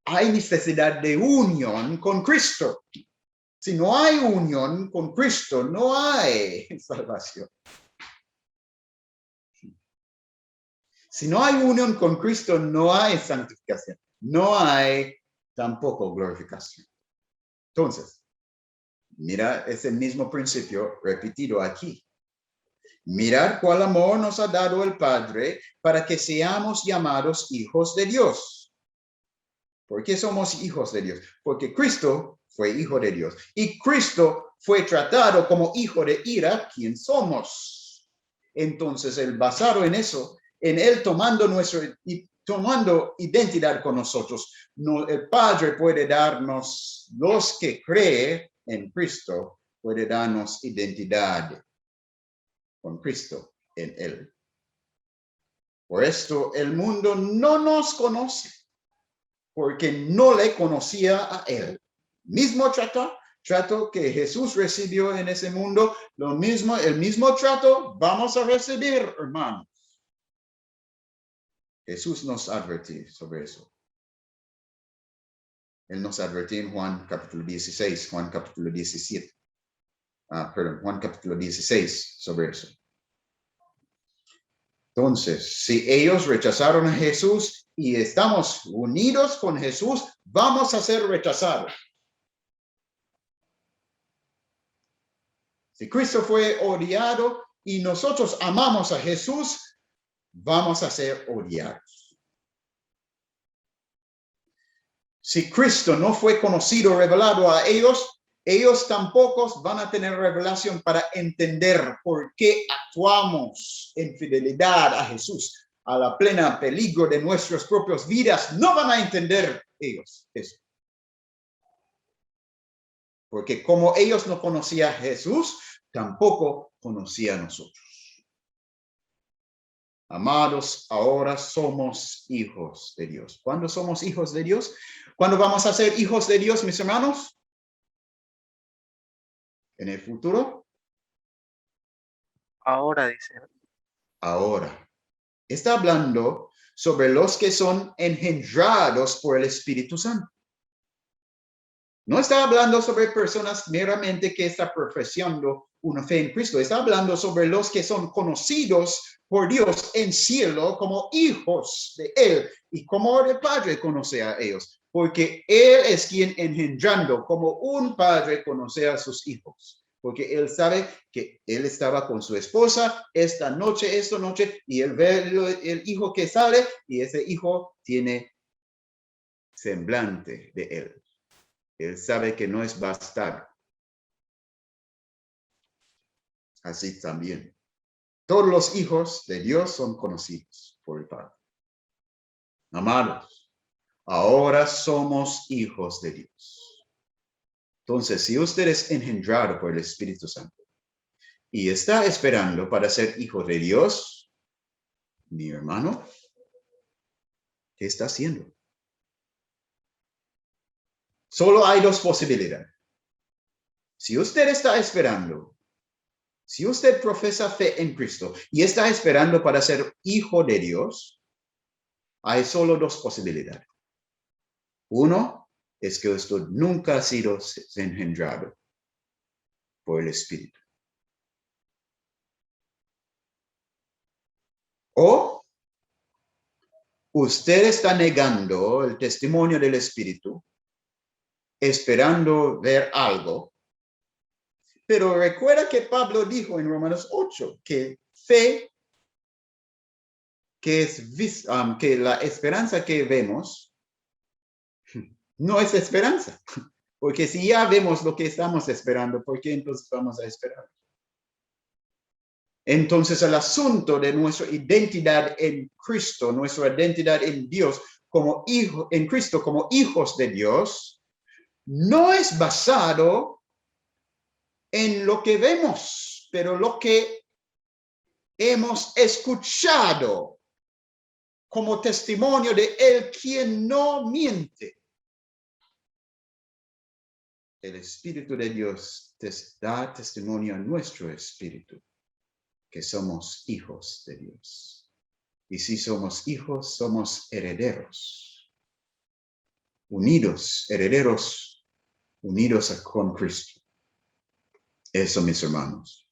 hay necesidad de unión con Cristo. Si no hay unión con Cristo, no hay salvación. Si no hay unión con Cristo, no hay santificación. No hay tampoco glorificación. Entonces, mira ese mismo principio repetido aquí. Mirad cuál amor nos ha dado el Padre para que seamos llamados hijos de Dios. ¿Por qué somos hijos de Dios? Porque Cristo fue hijo de Dios. Y Cristo fue tratado como hijo de ira, quien somos. Entonces, el basado en eso, en él tomando identidad con nosotros, el Padre puede darnos, los que creen en Cristo, puede darnos identidad con Cristo en él. Por esto el mundo no nos conoce, porque no le conocía a él. Mismo trato que Jesús recibió en ese mundo, el mismo trato vamos a recibir, hermanos. Jesús nos advirtió sobre eso. Él nos advirtió en Juan capítulo 16, Juan capítulo 17. Juan capítulo 16 sobre eso. Entonces, si ellos rechazaron a Jesús y estamos unidos con Jesús, vamos a ser rechazados. Si Cristo fue odiado y nosotros amamos a Jesús, vamos a ser odiados. Si Cristo no fue conocido, revelado a ellos, ellos tampoco van a tener revelación para entender por qué actuamos en fidelidad a Jesús, a la plena peligro de nuestras propias vidas. No van a entender ellos eso. Porque como ellos no conocían a Jesús, tampoco conocían a nosotros. Amados, ahora somos hijos de Dios. ¿Cuándo somos hijos de Dios? ¿Cuándo vamos a ser hijos de Dios, mis hermanos? ¿En el futuro? Ahora, dice. Ahora. Está hablando sobre los que son engendrados por el Espíritu Santo. No está hablando sobre personas meramente que están profesando una fe en Cristo. Está hablando sobre los que son conocidos por Dios en cielo como hijos de Él y como el Padre conoce a ellos. Porque Él es quien engendrando, como un padre conoce a sus hijos. Porque Él sabe que Él estaba con su esposa esta noche, y Él ve el hijo que sale y ese hijo tiene semblante de Él. Él sabe que no es bastardo. Así también Todos los hijos de Dios son conocidos por el Padre. Amados, ahora somos hijos de Dios. Entonces, si usted es engendrado por el Espíritu Santo y está esperando para ser hijo de Dios, mi hermano, ¿qué está haciendo? Solo hay dos posibilidades. Si usted está esperando, si usted profesa fe en Cristo y está esperando para ser hijo de Dios, hay solo dos posibilidades. Uno es que usted nunca ha sido engendrado por el Espíritu. O usted está negando el testimonio del Espíritu, esperando ver algo. Pero recuerda que Pablo dijo en Romanos 8 que fe, que la esperanza que vemos, no es esperanza. Porque si ya vemos lo que estamos esperando, ¿por qué entonces vamos a esperar? Entonces el asunto de nuestra identidad en Cristo, nuestra identidad en Dios, como hijo, en Cristo como hijos de Dios, no es basado en lo que vemos, pero lo que hemos escuchado como testimonio de Él quien no miente. El Espíritu de Dios da testimonio a nuestro espíritu que somos hijos de Dios. Y si somos hijos, somos herederos, herederos unidos con Cristo. Eso, mis hermanos.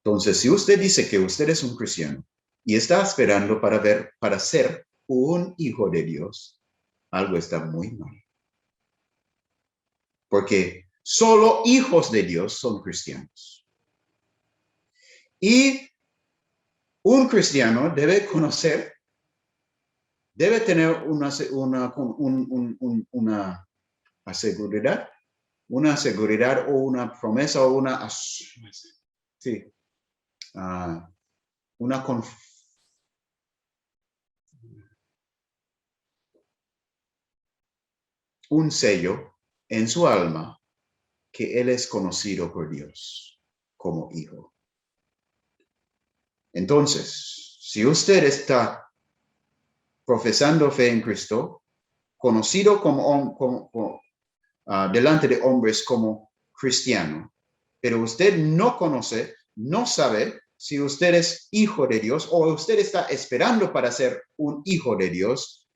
Entonces, si usted dice que usted es un cristiano y está esperando para ser un hijo de Dios, algo está muy mal. Porque solo hijos de Dios son cristianos. Y un cristiano debe conocer, debe tener una seguridad o una promesa o un sello en su alma que él es conocido por Dios como hijo. Entonces, si usted está profesando fe en Cristo, conocido delante de hombres como cristiano, pero usted no conoce, no sabe si usted es hijo de Dios o usted está esperando para ser un hijo de Dios,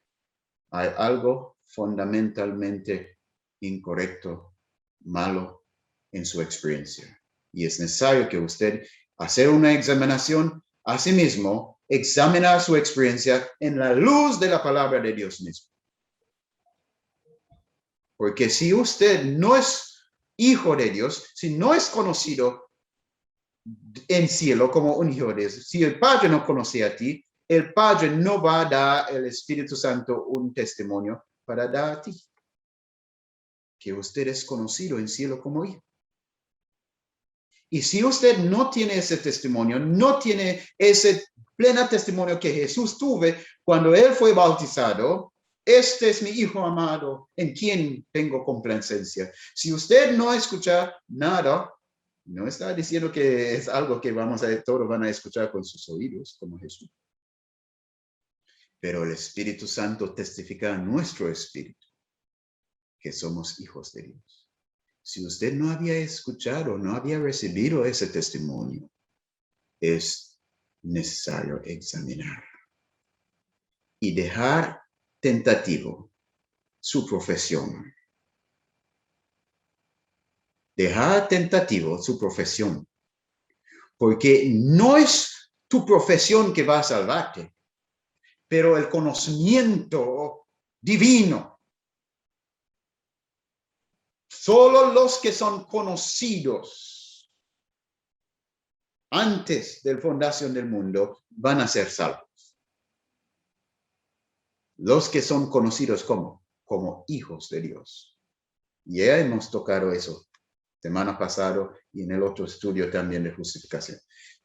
hay algo fundamentalmente incorrecto, malo en su experiencia. Y es necesario que usted hacer una examinación a sí mismo, examinar su experiencia en la luz de la palabra de Dios mismo. Porque si usted no es hijo de Dios, si no es conocido en cielo como un hijo de Dios, si el Padre no conoce a ti, el Padre no va a dar al Espíritu Santo un testimonio para dar a ti. Que usted es conocido en cielo como hijo. Y si usted no tiene ese testimonio, no tiene ese pleno testimonio que Jesús tuvo cuando él fue bautizado, este es mi hijo amado en quien tengo complacencia. Si usted no escucha nada, no está diciendo que es algo que todos van a escuchar con sus oídos, como Jesús. Pero el Espíritu Santo testifica a nuestro espíritu que somos hijos de Dios. Si usted no había escuchado, no había recibido ese testimonio, es necesario examinar y dejar tentativo su profesión. Dejar tentativo su profesión, porque no es tu profesión que va a salvarte, pero el conocimiento divino. Solo los que son conocidos antes de la fundación del mundo van a ser salvos. Los que son conocidos como hijos de Dios. Ya hemos tocado eso semana pasada y en el otro estudio también de justificación.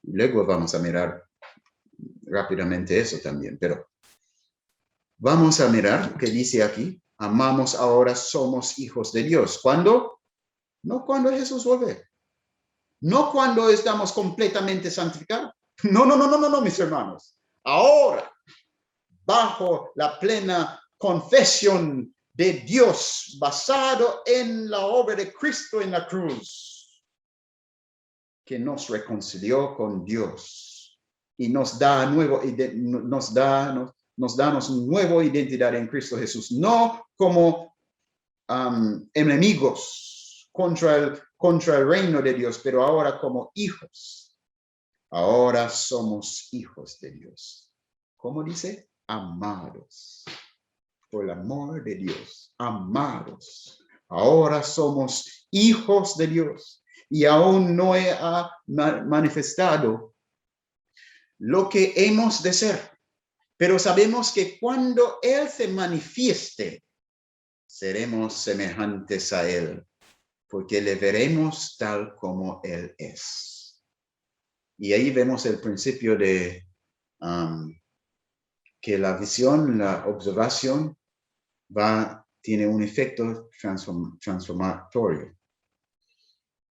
Luego vamos a mirar rápidamente eso también, pero vamos a mirar qué dice aquí. Amamos ahora, somos hijos de Dios. ¿Cuándo? No cuando Jesús vuelve. No cuando estamos completamente santificados. No, mis hermanos. Ahora, bajo la plena confesión de Dios, basado en la obra de Cristo en la cruz, que nos reconcilió con Dios y nos da nueva identidad en Cristo Jesús, no como enemigos contra el reino de Dios, pero ahora como hijos. Ahora somos hijos de Dios. ¿Cómo dice? Amados. Por el amor de Dios. Amados. Ahora somos hijos de Dios. Y aún no ha manifestado lo que hemos de ser. Pero sabemos que cuando Él se manifieste, seremos semejantes a Él, porque le veremos tal como Él es. Y ahí vemos el principio de que la visión, la observación, tiene un efecto transformatorio.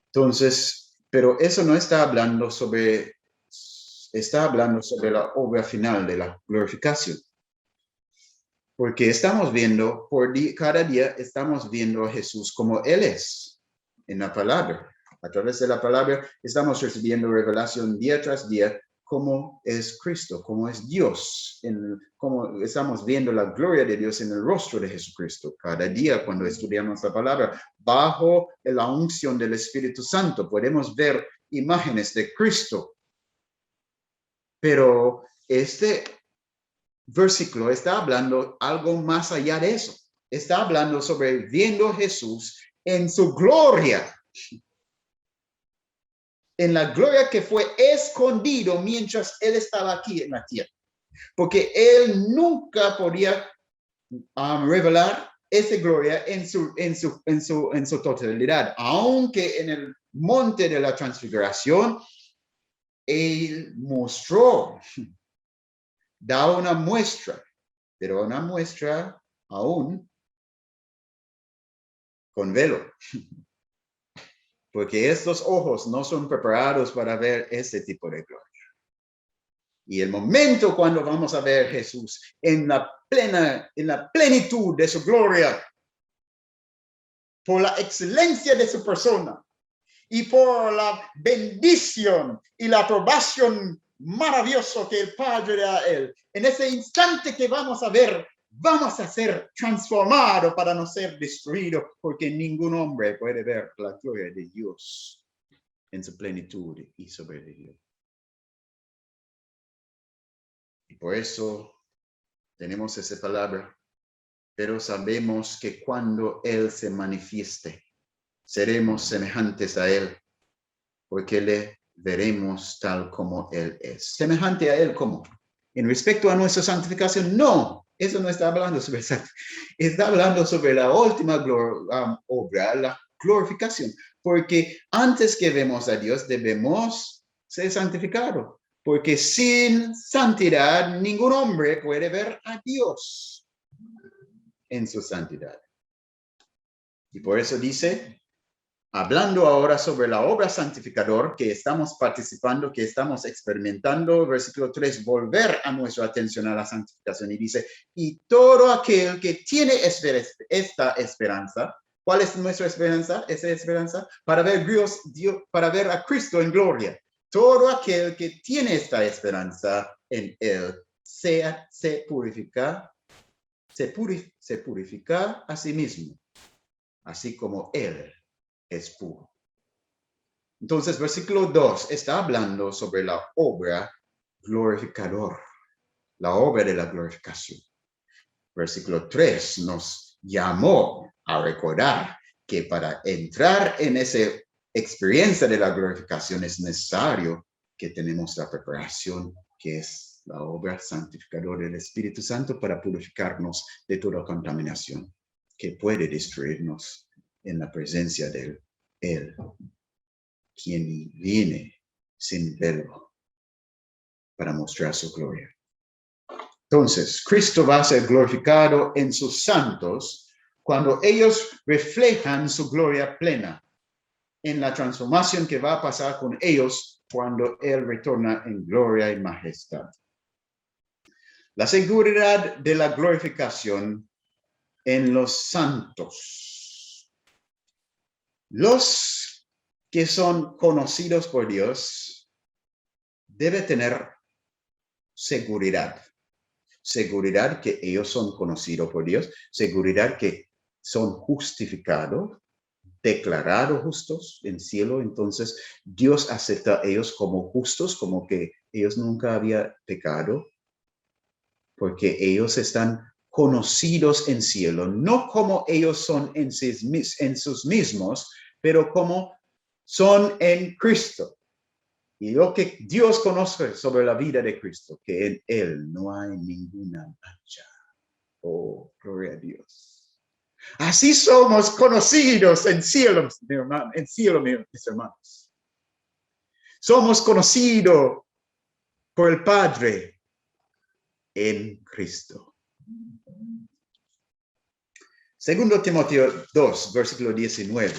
Entonces, pero eso no está hablando sobre la obra final de la glorificación. Porque estamos viendo, cada día estamos viendo a Jesús como Él es en la palabra. A través de la palabra estamos recibiendo revelación día tras día cómo es Cristo, cómo es Dios, cómo estamos viendo la gloria de Dios en el rostro de Jesucristo. Cada día cuando estudiamos la palabra, bajo la unción del Espíritu Santo, podemos ver imágenes de Cristo. Pero este versículo está hablando algo más allá de eso. Está hablando sobre viendo a Jesús en su gloria. En la gloria que fue escondido mientras Él estaba aquí en la tierra. Porque Él nunca podía revelar esa gloria en su totalidad. Aunque en el monte de la transfiguración, Él mostró, da una muestra, pero una muestra aún con velo. Porque estos ojos no son preparados para ver ese tipo de gloria. Y el momento cuando vamos a ver a Jesús en la plenitud de su gloria, por la excelencia de su persona y por la bendición y la aprobación maravillosa que el Padre da a Él, en ese instante que vamos a ver, vamos a ser transformados para no ser destruidos, porque ningún hombre puede ver la gloria de Dios en su plenitud y soberanía. Y por eso tenemos esa palabra, pero sabemos que cuando Él se manifieste, seremos semejantes a Él, porque le veremos tal como Él es. Semejante a Él, ¿cómo? En respecto a nuestra santificación, no. Eso no está hablando sobre eso. Está hablando sobre la última obra, la glorificación. Porque antes que vemos a Dios, debemos ser santificados. Porque sin santidad, ningún hombre puede ver a Dios en su santidad. Y por eso dice, hablando ahora sobre la obra santificador que estamos participando, que estamos experimentando, versículo 3, volver a nuestra atención a la santificación. Y dice, y todo aquel que tiene esta esperanza, ¿cuál es nuestra esperanza? Esa esperanza para ver para ver a Cristo en gloria. Todo aquel que tiene esta esperanza en Él se purifica a sí mismo, así como Él es puro. Entonces, versículo 2 está hablando sobre la obra glorificador, la obra de la glorificación. Versículo 3 nos llamó a recordar que para entrar en esa experiencia de la glorificación es necesario que tenemos la preparación que es la obra santificadora del Espíritu Santo para purificarnos de toda contaminación que puede destruirnos en la presencia de Él, quien viene sin velo para mostrar su gloria. Entonces, Cristo va a ser glorificado en sus santos cuando ellos reflejan su gloria plena en la transformación que va a pasar con ellos cuando Él retorna en gloria y majestad. La seguridad de la glorificación en los santos. Los que son conocidos por Dios deben tener seguridad. Seguridad que ellos son conocidos por Dios. Seguridad que son justificados, declarados justos en cielo. Entonces, Dios acepta a ellos como justos, como que ellos nunca habían pecado, porque ellos están conocidos en cielo, no como ellos son en sus mismos, pero como son en Cristo. Y lo que Dios conoce sobre la vida de Cristo, que en Él no hay ninguna mancha. Oh, gloria a Dios. Así somos conocidos en cielo, mi hermano, en cielo, mis hermanos. Somos conocidos por el Padre en Cristo. Segundo Timoteo 2, versículo 19.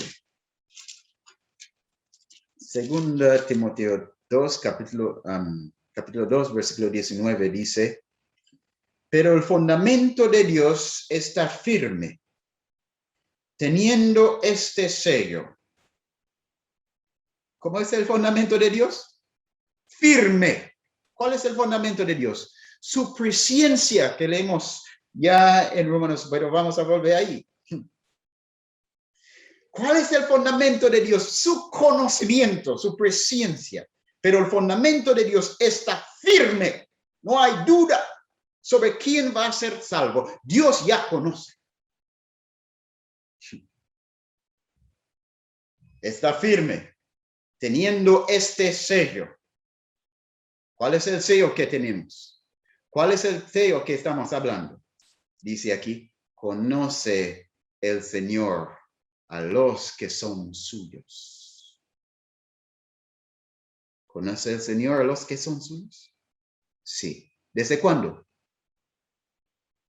Segunda Timoteo 2, capítulo 2, versículo 19 dice, pero el fundamento de Dios está firme, teniendo este sello. ¿Cómo es el fundamento de Dios? Firme. ¿Cuál es el fundamento de Dios? Su presencia que leemos ya en Romanos, pero vamos a volver ahí. ¿Cuál es el fundamento de Dios? Su conocimiento, su presencia. Pero el fundamento de Dios está firme. No hay duda sobre quién va a ser salvo. Dios ya conoce. Está firme, teniendo este sello. ¿Cuál es el sello que tenemos? ¿Cuál es el sello que estamos hablando? Dice aquí, conoce el Señor a los que son suyos. ¿Conoce el Señor a los que son suyos? Sí. ¿Desde cuándo?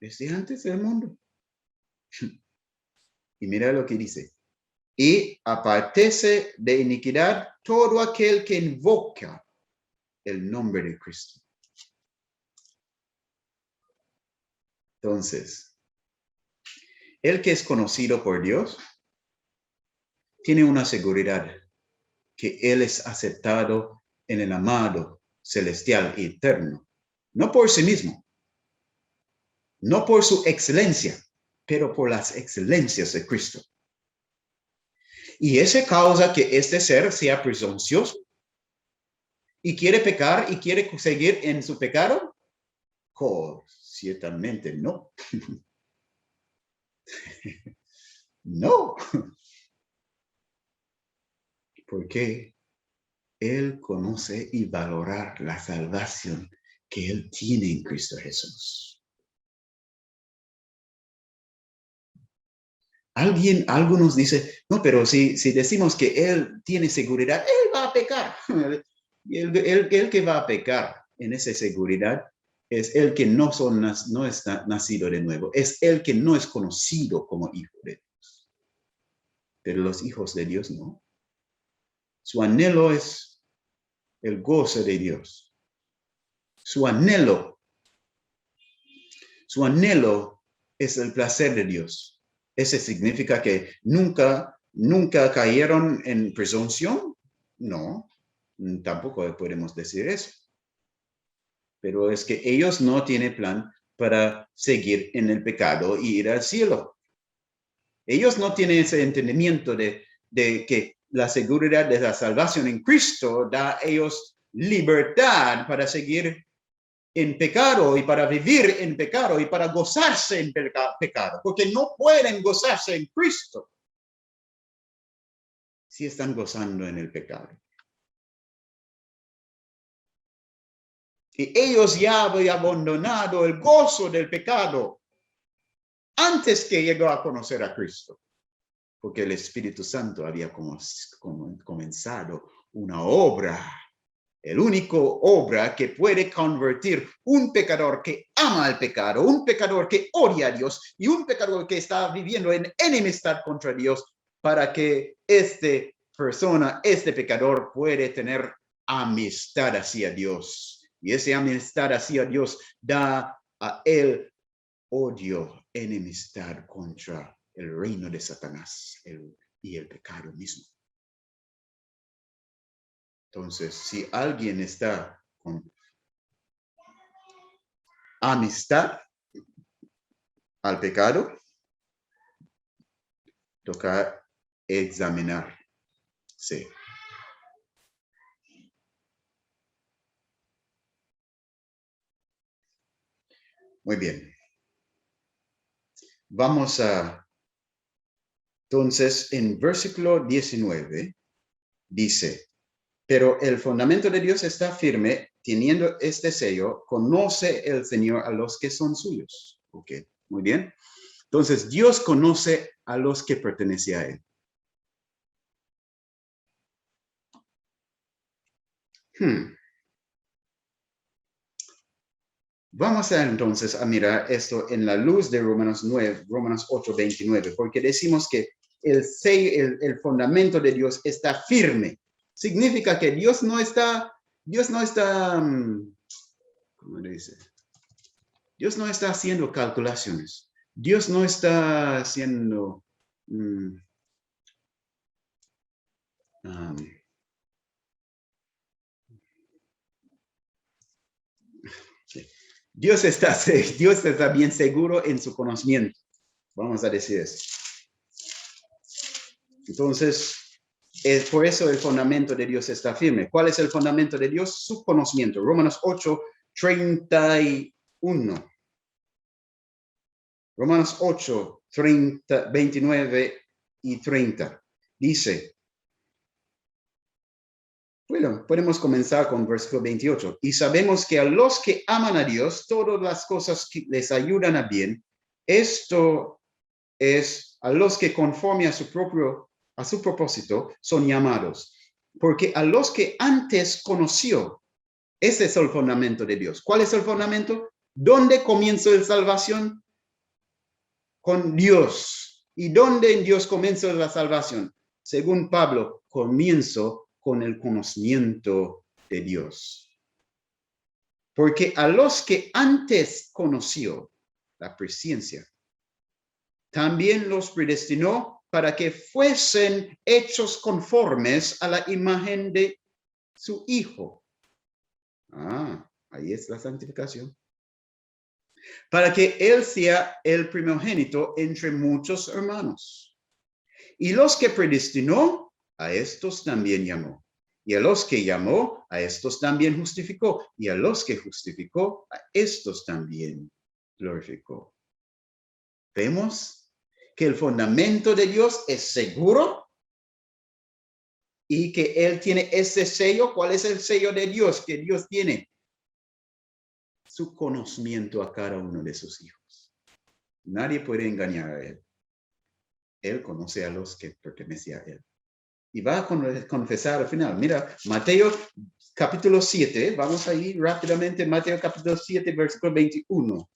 Desde antes del mundo. Y mira lo que dice. Y apártese de iniquidad todo aquel que invoca el nombre de Cristo. Entonces, el que es conocido por Dios tiene una seguridad que Él es aceptado en el amado celestial y eterno, no por sí mismo, no por su excelencia, pero por las excelencias de Cristo. Y esa causa que este ser sea presuncioso y quiere pecar y quiere seguir en su pecado. Oh, ciertamente no. No. Porque Él conoce y valorar la salvación que Él tiene en Cristo Jesús. Algunos dicen, no, pero si decimos que Él tiene seguridad, Él va a pecar. El que va a pecar en esa seguridad es el que no está nacido de nuevo. Es el que no es conocido como hijo de Dios. Pero los hijos de Dios no. Su anhelo es el gozo de Dios. Su anhelo es el placer de Dios. ¿Eso significa que nunca cayeron en presunción? No, tampoco podemos decir eso. Pero es que ellos no tienen plan para seguir en el pecado y ir al cielo. Ellos no tienen ese entendimiento de que la seguridad de la salvación en Cristo da a ellos libertad para seguir en pecado y para vivir en pecado y para gozarse en pecado, porque no pueden gozarse en Cristo si están gozando en el pecado. Y ellos ya habían abandonado el gozo del pecado antes que llegó a conocer a Cristo, porque el Espíritu Santo había comenzado una obra El único obra que puede convertir un pecador que ama el pecado, un pecador que odia a Dios y un pecador que está viviendo en enemistad contra Dios, para que este pecador puede tener amistad hacia Dios. Y esa amistad hacia Dios da a él odio, enemistad contra el reino de Satanás y el pecado mismo. Entonces, si alguien está con amistad al pecado, toca examinarse. Muy bien. Vamos a, entonces, en versículo 19, dice, pero el fundamento de Dios está firme, teniendo este sello, conoce el Señor a los que son suyos. Ok, muy bien. Entonces, Dios conoce a los que pertenecen a Él. Vamos entonces a mirar esto en la luz de Romanos 8, 29, porque decimos que el fundamento de Dios está firme. Significa que Dios no está, ¿cómo dice? Dios no está haciendo calculaciones. Dios no está haciendo Dios está bien seguro en su conocimiento. Vamos a decir eso. Entonces, por eso el fundamento de Dios está firme. ¿Cuál es el fundamento de Dios? Su conocimiento. Romanos 8, 31. Romanos 8, 30, 29 y 30. Dice, bueno, podemos comenzar con versículo 28. Y sabemos que a los que aman a Dios, todas las cosas que les ayudan a bien. Esto es a los que conforme a su propósito son llamados. Porque a los que antes conoció, ese es el fundamento de Dios. ¿Cuál es el fundamento? ¿Dónde comienza la salvación? Con Dios. ¿Y dónde en Dios comienza la salvación? Según Pablo, comienzo con el conocimiento de Dios. Porque a los que antes conoció, la presciencia, también los predestinó para que fuesen hechos conformes a la imagen de su Hijo. Ahí es la santificación. Para que Él sea el primogénito entre muchos hermanos. Y los que predestinó, a estos también llamó. Y a los que llamó, a estos también justificó. Y a los que justificó, a estos también glorificó. ¿Vemos que el fundamento de Dios es seguro? Y que Él tiene ese sello. ¿Cuál es el sello de Dios que Dios tiene? Su conocimiento a cada uno de sus hijos. Nadie puede engañar a Él. Él conoce a los que pertenecen a Él. Y va a confesar al final. Mira, Mateo capítulo 7. Vamos a ir rápidamente. Mateo capítulo 7, versículo 21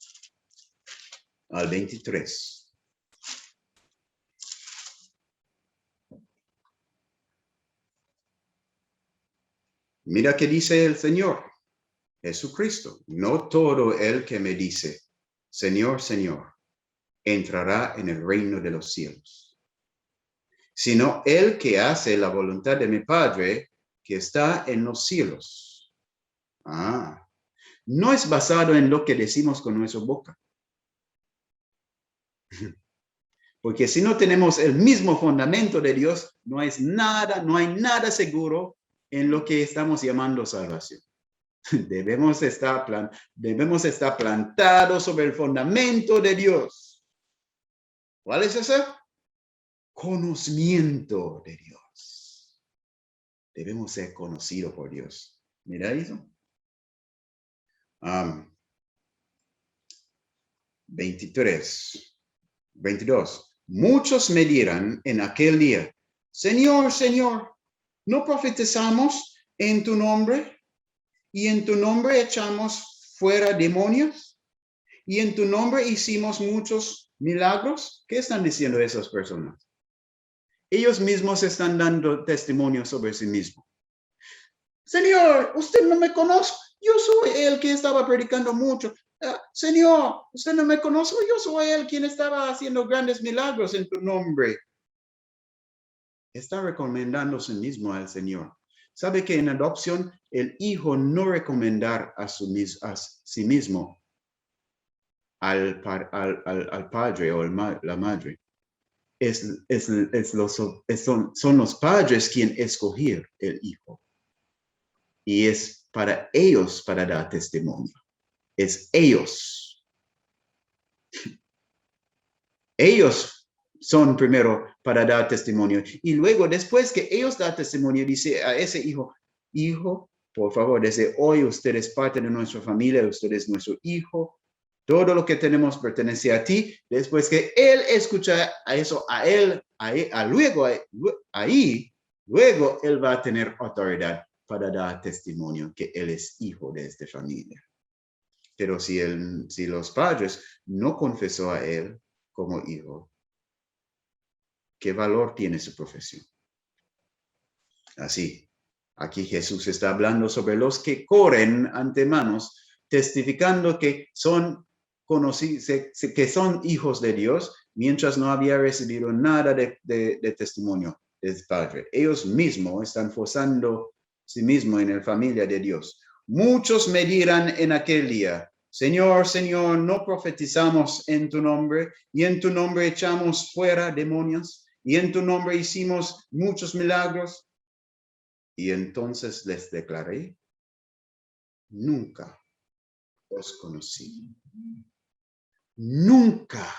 al 23. Mira qué dice el Señor Jesucristo. No todo el que me dice, Señor, Señor, entrará en el reino de los cielos, sino el que hace la voluntad de mi Padre que está en los cielos. No es basado en lo que decimos con nuestra boca. Porque si no tenemos el mismo fundamento de Dios, no hay nada seguro en lo que estamos llamando salvación. Debemos estar plantados sobre el fundamento de Dios. ¿Cuál es ese? Conocimiento de Dios. Debemos ser conocidos por Dios. Mira eso. 22. Muchos me dirán en aquel día, Señor, Señor, ¿no profetizamos en tu nombre? y en tu nombre echamos fuera demonios, y en tu nombre hicimos muchos milagros. ¿Qué están diciendo esas personas? Ellos mismos están dando testimonio sobre sí mismos. Señor, usted no me conoce, yo soy el que estaba predicando mucho. Señor, usted no me conoce, yo soy el quien estaba haciendo grandes milagros en tu nombre. Está recomendando a sí mismo al Señor. Sabe que en adopción el hijo no recomendar a sí mismo al padre o la madre. Son los padres quienes escoger el hijo. Y es para ellos para dar testimonio. Es ellos. Ellos son primero para dar testimonio. Y luego, después que ellos dan testimonio, dice a ese hijo, hijo, por favor, desde hoy usted es parte de nuestra familia, usted es nuestro hijo. Todo lo que tenemos pertenece a ti. Después que él escucha a eso, luego él va a tener autoridad para dar testimonio que él es hijo de esta familia. Pero si los padres no confesó a él como hijo, ¿qué valor tiene su profesión? Así, aquí Jesús está hablando sobre los que corren ante manos, testificando que son conocidos, que son hijos de Dios, mientras no había recibido nada de testimonio del Padre. Ellos mismos están forzando sí mismos en la familia de Dios. Muchos me dirán en aquel día, Señor, Señor, ¿no profetizamos en tu nombre y en tu nombre echamos fuera demonios y en tu nombre hicimos muchos milagros? Y entonces les declaré, nunca os conocí. Nunca.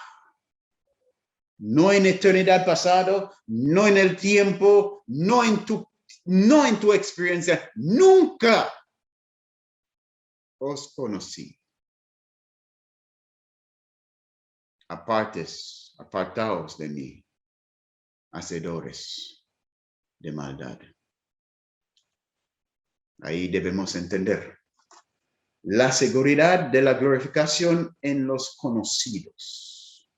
No en eternidad pasado, no en el tiempo, no en tu experiencia. Nunca os conocí. Apartaos de mí, hacedores de maldad. Ahí debemos entender la seguridad de la glorificación en los conocidos.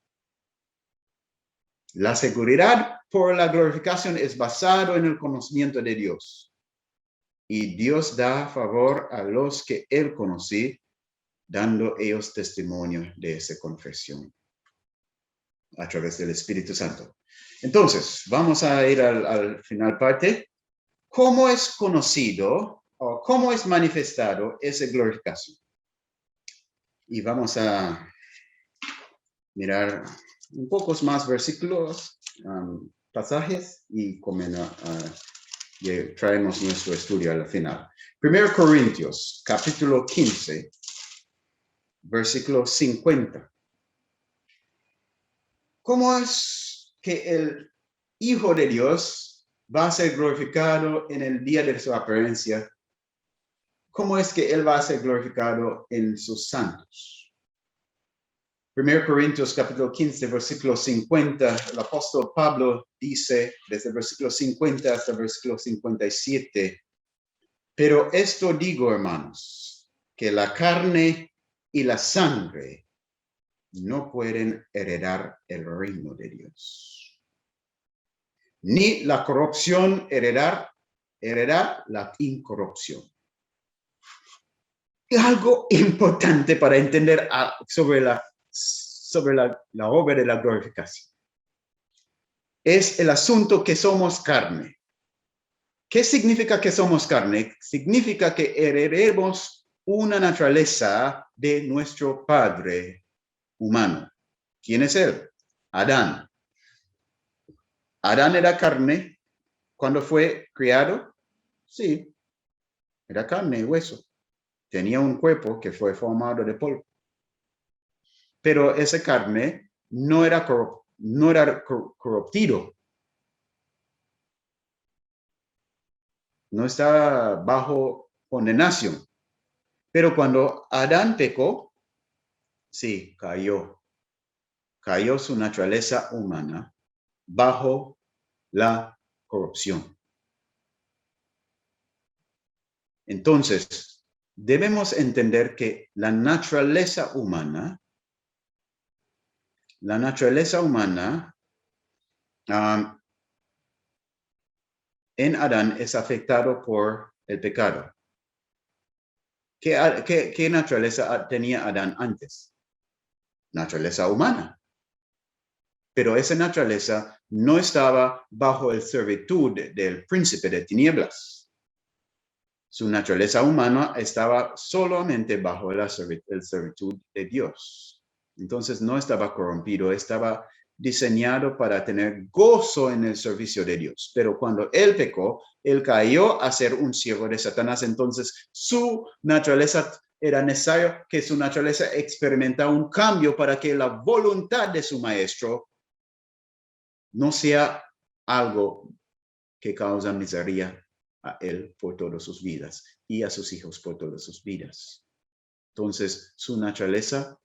La seguridad por la glorificación es basado en el conocimiento de Dios. Y Dios da favor a los que Él conocí, dando ellos testimonio de esa confesión a través del Espíritu Santo. Entonces, vamos a ir al final parte. ¿Cómo es conocido o cómo es manifestado esa glorificación? Y vamos a mirar un poco más versículos, pasajes y traemos nuestro estudio al final. 1 Corintios, capítulo 15, versículo 50. ¿Cómo es que el Hijo de Dios va a ser glorificado en el día de su apariencia? ¿Cómo es que Él va a ser glorificado en sus santos? 1 Corintios capítulo 15, versículo 50, el apóstol Pablo dice, desde el versículo 50 hasta el versículo 57, pero esto digo, hermanos, que la carne y la sangre no pueden heredar el reino de Dios, ni la corrupción heredar la incorrupción. Algo importante para entender sobre la obra de la glorificación es el asunto que somos carne. ¿Qué significa que somos carne? Significa que heredaremos una naturaleza de nuestro padre humano. ¿Quién es él? Adán. ¿Adán era carne cuando fue criado? Sí, era carne y hueso. Tenía un cuerpo que fue formado de polvo. Pero esa carne no era corruptido. No estaba bajo condenación. Pero cuando Adán pecó, sí, cayó su naturaleza humana bajo la corrupción. Entonces, debemos entender que la naturaleza humana en Adán es afectado por el pecado. ¿Qué naturaleza tenía Adán antes? Naturaleza humana. Pero esa naturaleza no estaba bajo el servitud del príncipe de tinieblas. Su naturaleza humana estaba solamente bajo el servitud de Dios. Entonces no estaba corrompido, estaba diseñado para tener gozo en el servicio de Dios. Pero cuando él pecó, él cayó a ser un siervo de Satanás. Entonces su naturaleza era necesario que su naturaleza experimentara un cambio para que la voluntad de su maestro no sea algo que causa miseria a él por todas sus vidas y a sus hijos por todas sus vidas. Entonces, su naturaleza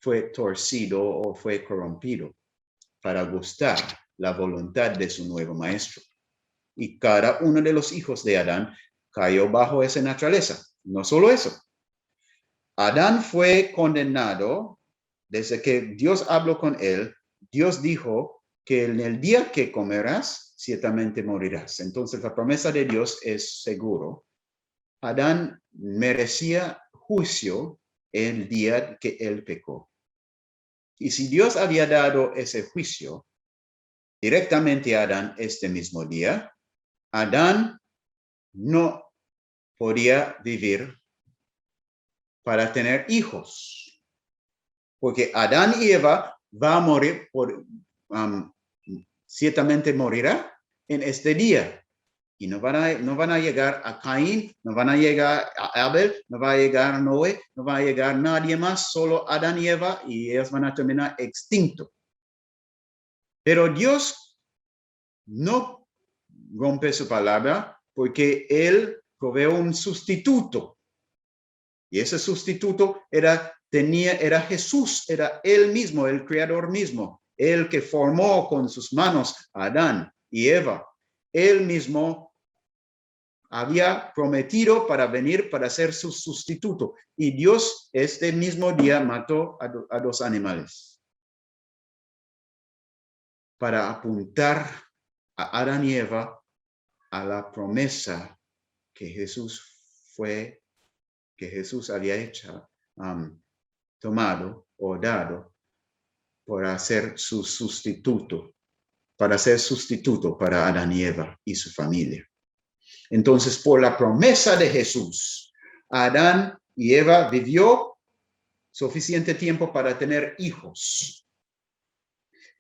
fue torcido o fue corrompido para gustar la voluntad de su nuevo maestro. Y cada uno de los hijos de Adán cayó bajo esa naturaleza. No solo eso. Adán fue condenado desde que Dios habló con él. Dios dijo que en el día que comerás, ciertamente morirás. Entonces la promesa de Dios es seguro. Adán merecía juicio el día que él pecó. Y si Dios había dado ese juicio directamente a Adán este mismo día, Adán no podía vivir para tener hijos. Porque Adán y Eva va a morir, ciertamente morirá en este día. Y no van a llegar a Caín, no van a llegar a Abel, no va a llegar a Noé, no va a llegar nadie más, solo Adán y Eva, y ellos van a terminar extintos. Pero Dios no rompe su palabra porque Él provee un sustituto. Y ese sustituto era Jesús, era Él mismo, el Creador mismo, el que formó con sus manos a Adán y Eva. Él mismo había prometido para venir para ser su sustituto. Y Dios este mismo día mató a dos animales para apuntar a Adán y Eva a la promesa que Jesús había hecho, tomado o dado para ser su sustituto, para ser sustituto para Adán y Eva y su familia. Entonces, por la promesa de Jesús, Adán y Eva vivió suficiente tiempo para tener hijos.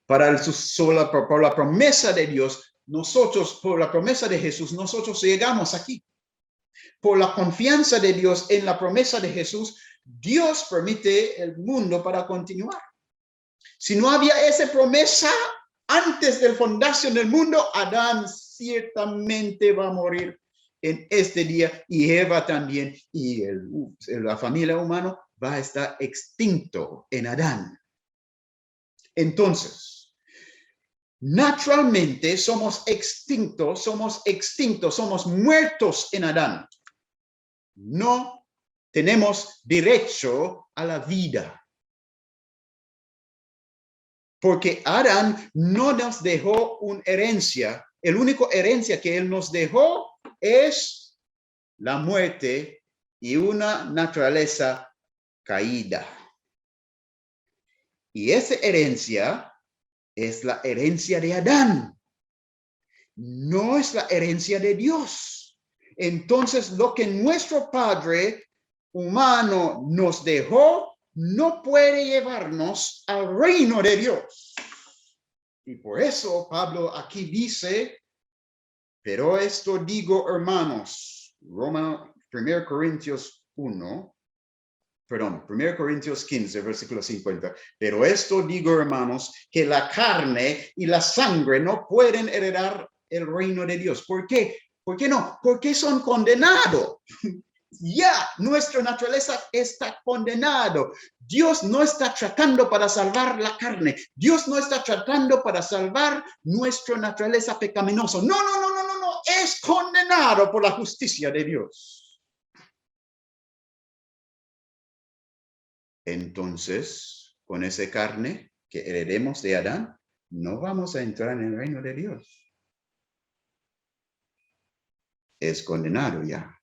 Por la promesa de Dios, nosotros, por la promesa de Jesús, nosotros llegamos aquí. Por la confianza de Dios en la promesa de Jesús, Dios permite el mundo para continuar. Si no había esa promesa antes de la fundación del mundo, Adán ciertamente va a morir en este día y Eva también, y la familia humana va a estar extinto en Adán. Entonces, naturalmente somos extintos, somos muertos en Adán. No tenemos derecho a la vida. Porque Adán no nos dejó una herencia. El único herencia que él nos dejó es la muerte y una naturaleza caída. Y esa herencia es la herencia de Adán. No es la herencia de Dios. Entonces, lo que nuestro Padre humano nos dejó no puede llevarnos al reino de Dios. Y por eso Pablo aquí dice, pero esto digo, hermanos, 1 Corintios 15, versículo 50. Pero esto digo, hermanos, que la carne y la sangre no pueden heredar el reino de Dios. ¿Por qué? ¿Por qué no? Porque son condenados. Ya, nuestra naturaleza está condenado. Dios no está tratando para salvar la carne. Dios no está tratando para salvar nuestra naturaleza pecaminosa. No. Es condenado por la justicia de Dios. entonces, con esa carne que heredemos de Adán, no vamos a entrar en el reino de Dios. Es condenado ya.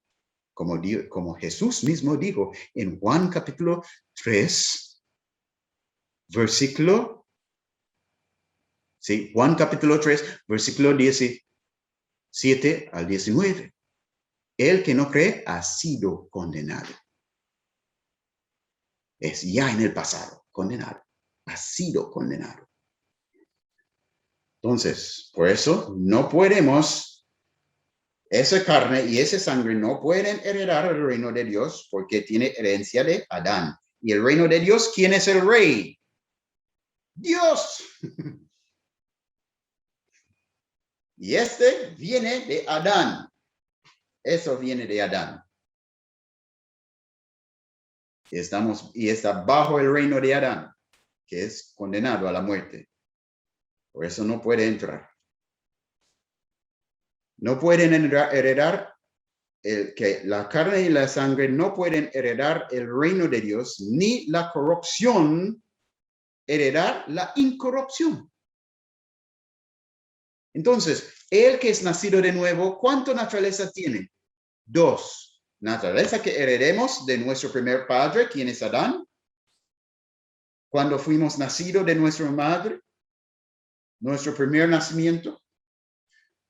Como Jesús mismo dijo en Juan capítulo 3, versículo, sí, Juan capítulo 3, versículo 17 al 19. El que no cree ha sido condenado. Es ya en el pasado, condenado. Ha sido condenado. Entonces, por eso no podemos, esa carne y esa sangre no pueden heredar el reino de Dios porque tiene herencia de Adán. Y el reino de Dios, ¿quién es el rey? Dios. Y este viene de Adán. Eso viene de Adán. Y está bajo el reino de Adán, que es condenado a la muerte. Por eso no puede entrar. No pueden heredar que la carne y la sangre no pueden heredar el reino de Dios, ni la corrupción heredar la incorrupción. Entonces, el que es nacido de nuevo, ¿cuánta naturaleza tiene? 2. Naturaleza que heredemos de nuestro primer padre, quien es Adán, cuando fuimos nacidos de nuestra madre, nuestro primer nacimiento,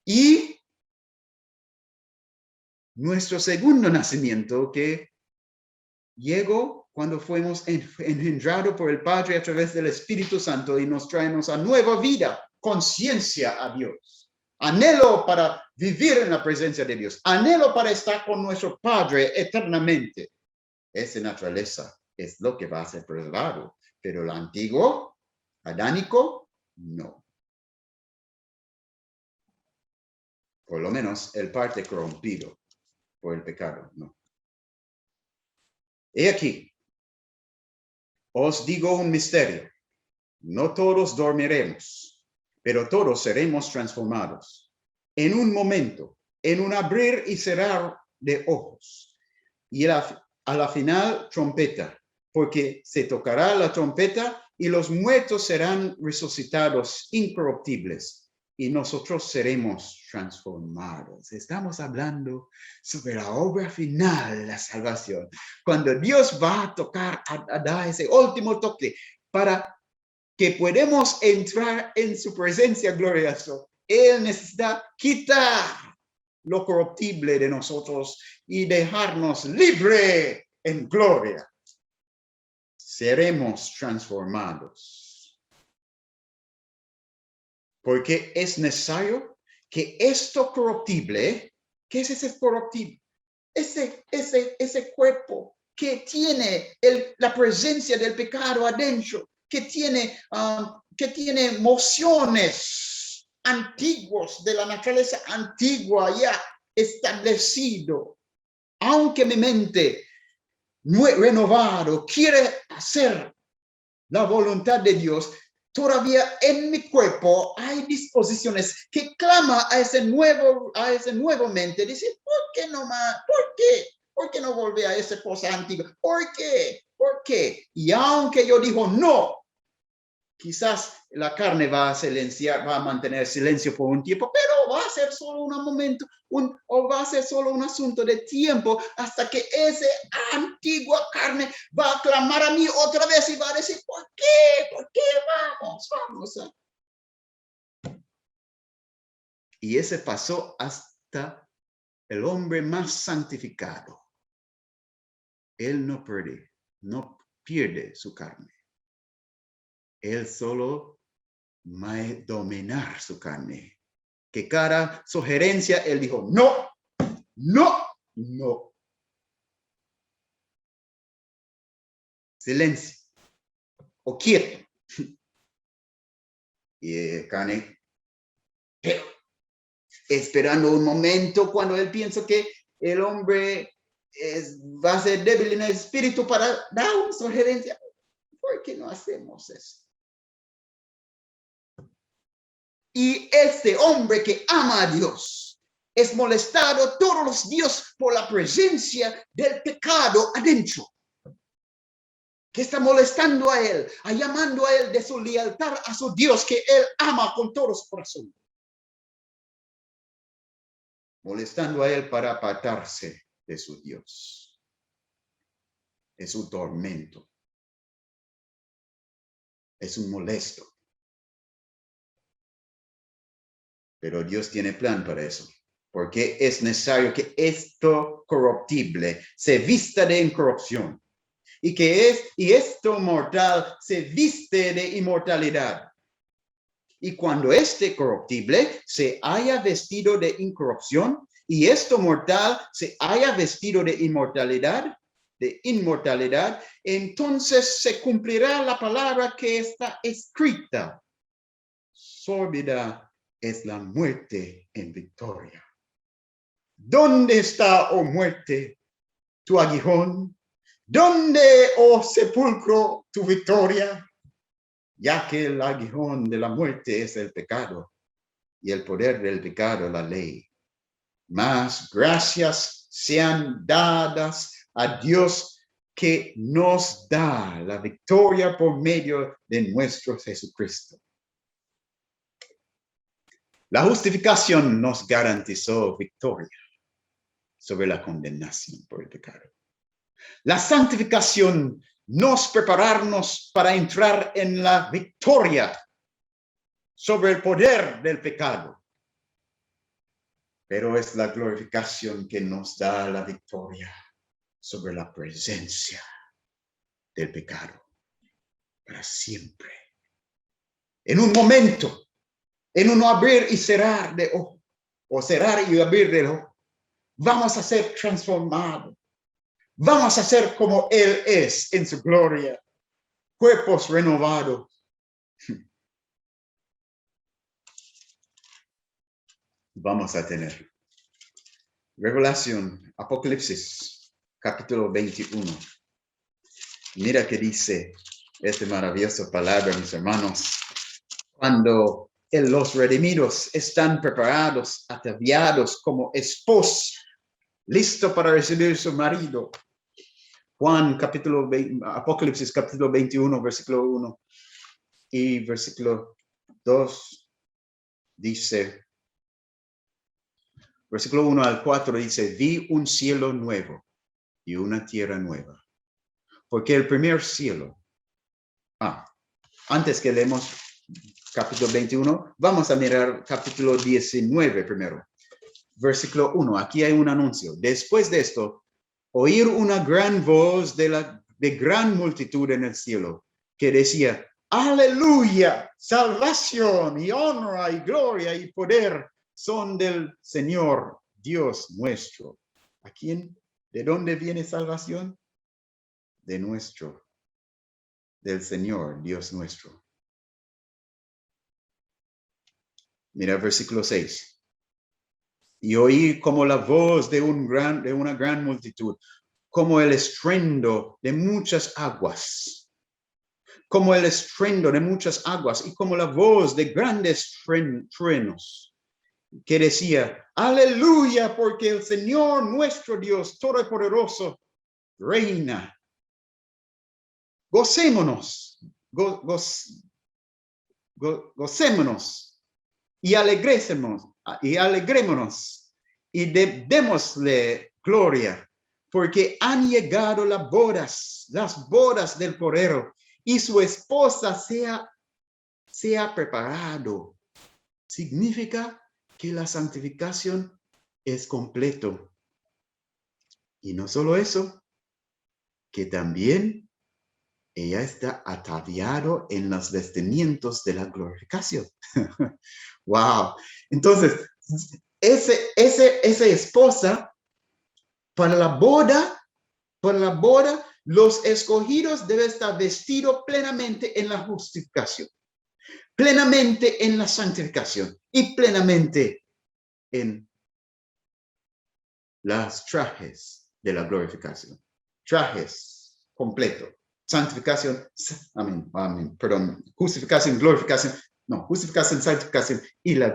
y nuestro segundo nacimiento que llegó cuando fuimos engendrados por el Padre a través del Espíritu Santo y nos traemos a nueva vida, conciencia a Dios. Anhelo para vivir en la presencia de Dios. Anhelo para estar con nuestro Padre eternamente. Esa naturaleza es lo que va a ser preservado. Pero el antiguo, adánico, no. Por lo menos el parte corrompido por el pecado, no. He aquí, os digo un misterio. No todos dormiremos, pero todos seremos transformados. En un momento, en un abrir y cerrar de ojos. Y a la final, trompeta, porque se tocará la trompeta y los muertos serán resucitados incorruptibles y nosotros seremos transformados. Estamos hablando sobre la obra final de la salvación. Cuando Dios va a tocar, a dar ese último toque para que podemos entrar en su presencia gloriosa. Él necesita quitar lo corruptible de nosotros y dejarnos libre en gloria. Seremos transformados. Porque es necesario que esto corruptible, ¿qué es ese corruptible? Ese cuerpo que tiene la presencia del pecado adentro, que tiene emociones antiguas de la naturaleza antigua ya establecido. Aunque mi mente renovado quiere hacer la voluntad de Dios, todavía en mi cuerpo hay disposiciones que clama a ese nuevo mente. Dice, ¿por qué no más? ¿Por qué? ¿Por qué no volver a esa cosa antigua? ¿Por qué? ¿Por qué? Y aunque yo digo no, quizás la carne va a mantener silencio por un tiempo, pero va a ser solo un momento, o va a ser solo un asunto de tiempo hasta que esa antigua carne va a clamar a mí otra vez y va a decir, ¿por qué? ¿Por qué? Vamos. Y ese pasó hasta el hombre más santificado. Él no pierde su carne. Él solo dominar su carne. Que cada sugerencia, él dijo, no. Silencio. O quieto. Y carne, esperando un momento cuando él piensa que el hombre va a ser débil en el espíritu para dar una sugerencia. ¿Por qué no hacemos eso? Y este hombre que ama a Dios es molestado todos los días por la presencia del pecado adentro. que está molestando a él, llamando a él de su lealtad a su Dios que él ama con todo su corazón. Molestando a él para apartarse de su Dios, de su tormento. Es un molesto. Pero Dios tiene plan para eso. Porque es necesario que esto corruptible se vista de incorrupción. Y esto mortal se viste de inmortalidad. Y cuando este corruptible se haya vestido de incorrupción y esto mortal se haya vestido de inmortalidad, entonces se cumplirá la palabra que está escrita. Sórdida es la muerte en victoria. ¿Dónde está, oh muerte, tu aguijón? ¿Dónde, oh sepulcro, tu victoria? Ya que el aguijón de la muerte es el pecado y el poder del pecado la ley. Mas gracias sean dadas a Dios que nos da la victoria por medio de nuestro Jesucristo. La justificación nos garantizó victoria sobre la condenación por el pecado. La santificación nos prepararnos para entrar en la victoria sobre el poder del pecado. Pero es la glorificación que nos da la victoria sobre la presencia del pecado para siempre. En un momento, en un abrir y cerrar de ojo, o cerrar y abrir de ojo, vamos a ser transformados. Vamos a ser como Él es en su gloria, cuerpos renovados. Vamos a tener Revelación, Apocalipsis, capítulo 21. Mira que dice esta maravillosa palabra, mis hermanos. Cuando los redimidos están preparados, ataviados como esposa, listo para recibir su marido. Apocalipsis capítulo 21, versículo 1 y versículo 2 dice, versículo 1 al 4 dice, vi un cielo nuevo y una tierra nueva. Porque el primer cielo, antes que leemos capítulo 21, vamos a mirar capítulo 19 primero. Versículo 1, aquí hay un anuncio. Después de esto, oír una gran voz de gran multitud en el cielo, que decía, aleluya, salvación y honra y gloria y poder son del Señor Dios nuestro. ¿A quién? ¿De dónde viene salvación? Del Señor Dios nuestro. Mira versículo 6. Y oí como la voz de una gran multitud, como el estruendo de muchas aguas, y como la voz de grandes truenos, que decía, aleluya, porque el Señor nuestro Dios Todopoderoso reina. Gocémonos, gocémonos y alegrémonos y démosle gloria, porque han llegado las bodas del Cordero, y su esposa se ha preparado. Significa que la santificación es completo. Y no solo eso, que también ella está ataviado en los vestimientos de la glorificación. Wow. Entonces, esa esposa, para la boda, los escogidos deben estar vestidos plenamente en la justificación, plenamente en la santificación y plenamente en las trajes de la glorificación. Trajes completos. Santificación, justificación, glorificación, justificación, santificación y la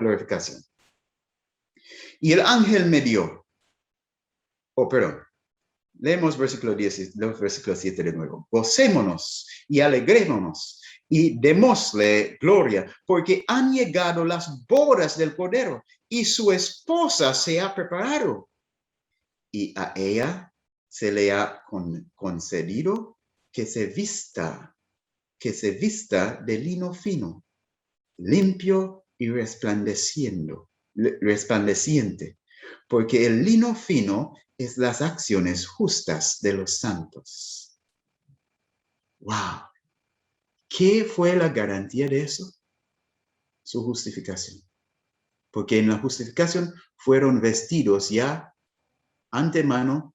Leemos versículo 10, versículo 7 de nuevo. Gocémonos y alegrémonos y démosle gloria, porque han llegado las bodas del Cordero y su esposa se ha preparado. Y a ella se le ha concedido que se vista de lino fino, limpio y resplandeciente, porque el lino fino es las acciones justas de los santos. ¡Wow! ¿Qué fue la garantía de eso? Su justificación. Porque en la justificación fueron vestidos ya antemano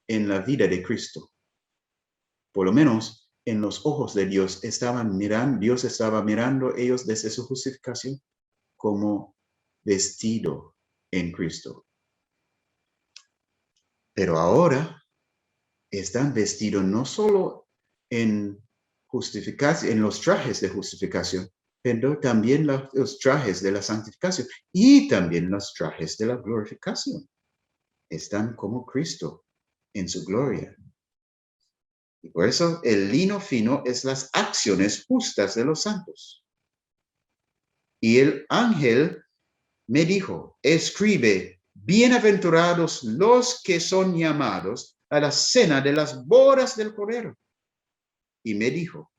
en la vida de Cristo. Por lo menos en los ojos de Dios Dios estaba mirando ellos desde su justificación como vestido en Cristo. Pero ahora están vestidos no solo en justificación, en los trajes de justificación, pero también los trajes de la santificación y también los trajes de la glorificación. Están como Cristo en su gloria. Y por eso el lino fino es las acciones justas de los santos. Y el ángel me dijo, escribe, bienaventurados los que son llamados a la cena de las bodas del Cordero. Y me dijo,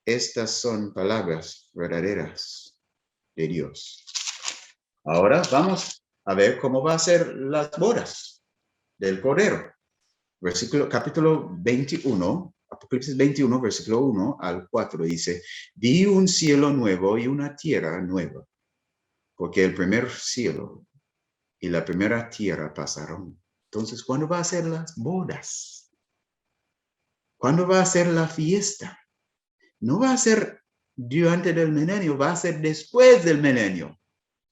estas son palabras verdaderas de Dios. Ahora vamos a ver cómo va a ser las bodas del Cordero. Capítulo 21, Apocalipsis 21, versículo 1 al 4 dice, vi un cielo nuevo y una tierra nueva, porque el primer cielo y la primera tierra pasaron. Entonces, ¿cuándo va a ser las bodas? ¿Cuándo va a ser la fiesta? No va a ser durante el milenio, va a ser después del milenio,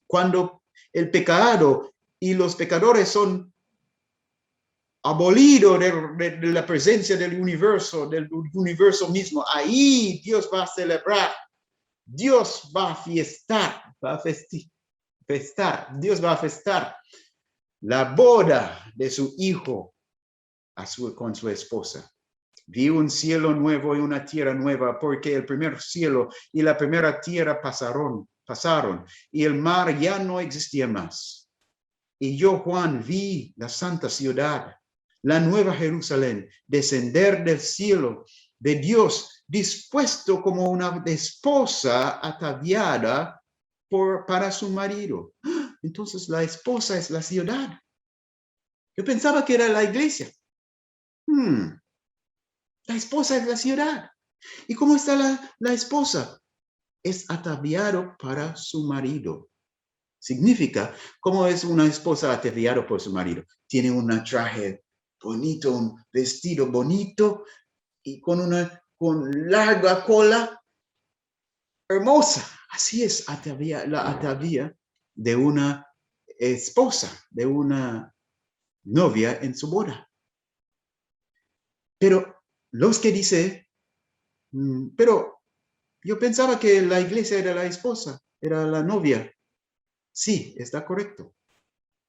cuando el pecado y los pecadores son abolidos de la presencia del universo mismo. Ahí Dios va a celebrar, Dios va a fiestar, Dios va a festar la boda de su hijo con su esposa. Vi un cielo nuevo y una tierra nueva, porque el primer cielo y la primera tierra pasaron, y el mar ya no existía más. Y yo, Juan, vi la santa ciudad, la nueva Jerusalén, descender del cielo de Dios, dispuesto como una esposa ataviada para su marido. Entonces la esposa es la ciudad. Yo pensaba que era la iglesia. La esposa es la ciudad. ¿Y cómo está la esposa? Es ataviado para su marido. Significa, ¿cómo es una esposa ataviada por su marido? Tiene un traje bonito, un vestido bonito y con larga cola hermosa. Así es la atavía de una esposa, de una novia en su boda. Pero los que dicen, pero yo pensaba que la iglesia era la esposa, era la novia. Sí, está correcto.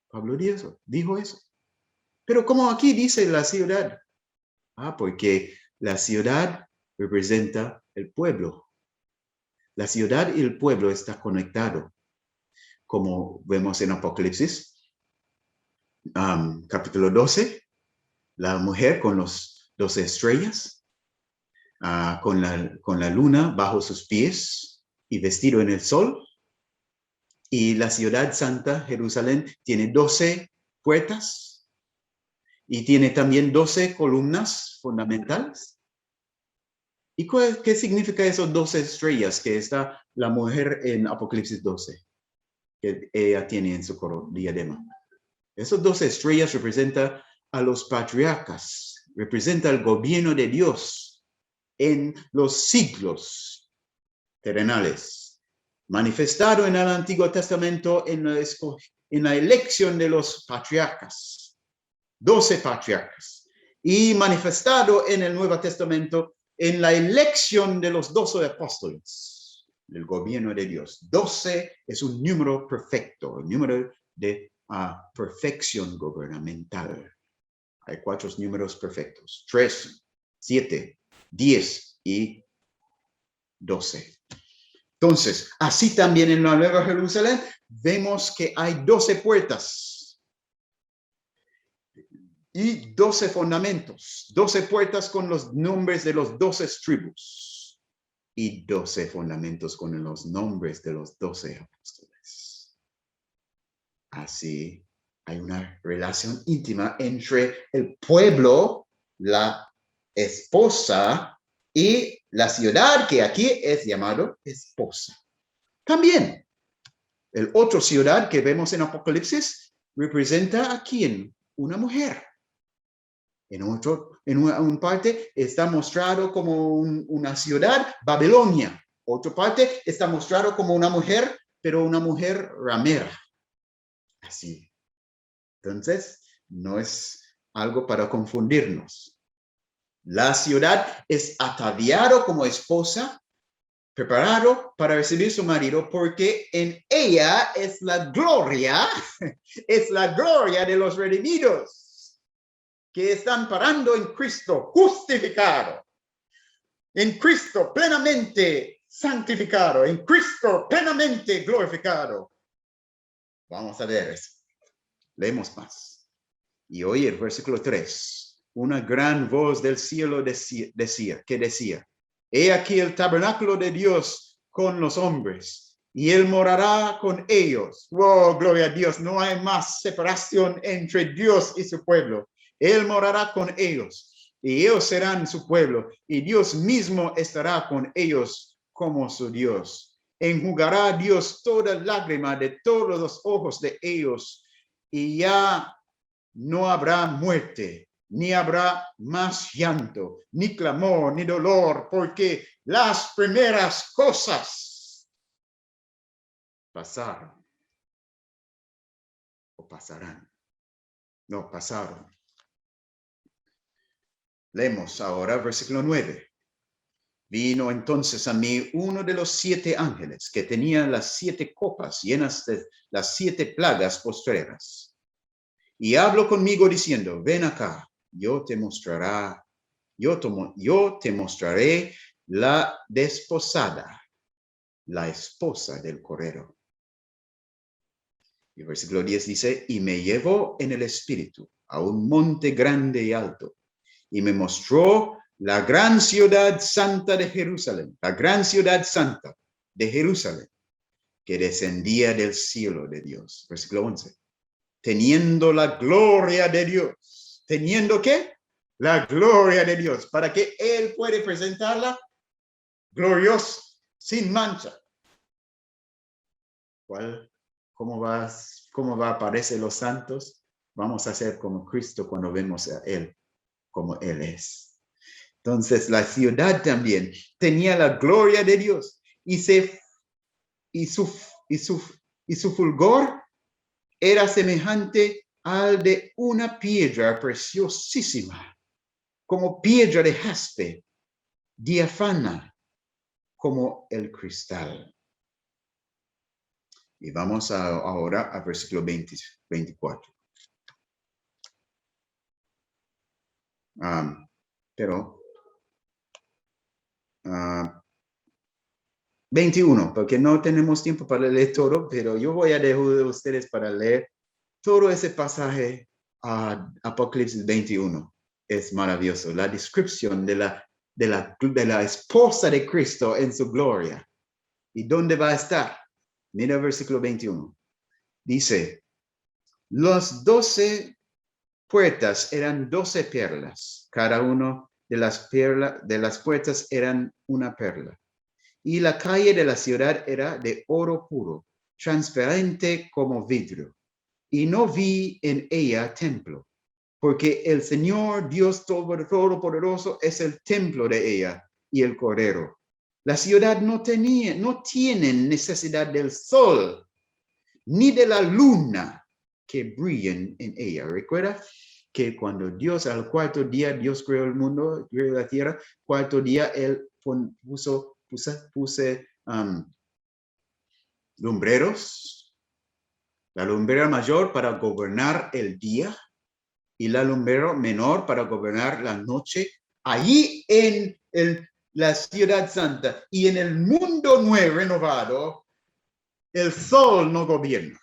Pablo dijo eso. Pero como aquí dice la ciudad. Porque la ciudad representa el pueblo. La ciudad y el pueblo están conectados. Como vemos en Apocalipsis, capítulo 12, la mujer con los 12 estrellas, con la luna bajo sus pies y vestido en el sol. Y la ciudad santa, Jerusalén, tiene 12 puertas y tiene también 12 columnas fundamentales. ¿Y qué significa esos 12 estrellas que está la mujer en Apocalipsis 12? Que ella tiene en su diadema. Esos 12 estrellas representan a los patriarcas, representa el gobierno de Dios en los siglos terrenales, manifestado en el Antiguo Testamento en la elección de los patriarcas, 12 patriarcas, y manifestado en el Nuevo Testamento en la elección de los 12 apóstoles del gobierno de Dios. 12 es un número perfecto, un número de perfección gubernamental. Hay 4 números perfectos. 3, 7, 10 y 12. Entonces, así también en la Nueva Jerusalén vemos que hay 12 puertas y 12 fundamentos. 12 puertas con los nombres de los 12 tribus y 12 fundamentos con los nombres de los 12 apóstoles. Así hay una relación íntima entre el pueblo, la esposa y la ciudad, que aquí es llamado esposa. También, el otro ciudad que vemos en Apocalipsis representa a quién? Una mujer. En una parte está mostrado como una ciudad, Babilonia. Otra parte está mostrado como una mujer, pero una mujer ramera. Así. Entonces, no es algo para confundirnos. La ciudad es ataviado como esposa, preparado para recibir su marido, porque en ella es la gloria de los redimidos, que están parando en Cristo, justificado, en Cristo plenamente santificado, en Cristo plenamente glorificado. Vamos a ver eso. Leemos más. Y hoy el versículo 3, una gran voz del cielo decía, he aquí el tabernáculo de Dios con los hombres, y él morará con ellos. Oh, gloria a Dios, no hay más separación entre Dios y su pueblo. Él morará con ellos, y ellos serán su pueblo, y Dios mismo estará con ellos como su Dios. Enjugará Dios toda lágrima de todos los ojos de ellos, y ya no habrá muerte, ni habrá más llanto, ni clamor, ni dolor, porque las primeras cosas pasaron o pasarán. No, pasaron. Leemos ahora versículo 9. Vino entonces a mí uno de los 7 ángeles que tenía las 7 copas llenas de las 7 plagas postreras. Y habló conmigo diciendo, ven acá, yo te mostraré la desposada, la esposa del Cordero. Y el versículo 10 dice, y me llevó en el espíritu a un monte grande y alto, y me mostró la gran ciudad santa de Jerusalén, la gran ciudad santa de Jerusalén, que descendía del cielo de Dios. Versículo 11. Teniendo la gloria de Dios. ¿Teniendo qué? La gloria de Dios. Para que Él puede presentarla gloriosa, sin mancha. ¿Cómo va a aparecer los santos? Vamos a ser como Cristo cuando vemos a Él, como Él es. Entonces, la ciudad también tenía la gloria de Dios y su fulgor era semejante al de una piedra preciosísima, como piedra de jaspe, diáfana como el cristal. Y vamos ahora al versículo 24. Pero 21, porque no tenemos tiempo para leer todo, pero yo voy a dejar de ustedes para leer todo ese pasaje a Apocalipsis 21. Es maravilloso. La descripción de la esposa de Cristo en su gloria. ¿Y dónde va a estar? Mira el versículo 21. Dice, las 12 puertas eran 12 perlas. Cada uno de las puertas eran una perla. Y la calle de la ciudad era de oro puro, transparente como vidrio. Y no vi en ella templo, porque el Señor Dios Todopoderoso es el templo de ella y el Cordero. La ciudad no tiene necesidad del sol, ni de la luna que brillen en ella. Recuerda que cuando Dios al cuarto día, Dios creó el mundo, creó la tierra, cuarto día Él puse lumbreros, la lumbrera mayor para gobernar el día y la lumbrera menor para gobernar la noche. Allí en la ciudad santa y en el mundo nuevo renovado, el sol no gobierna,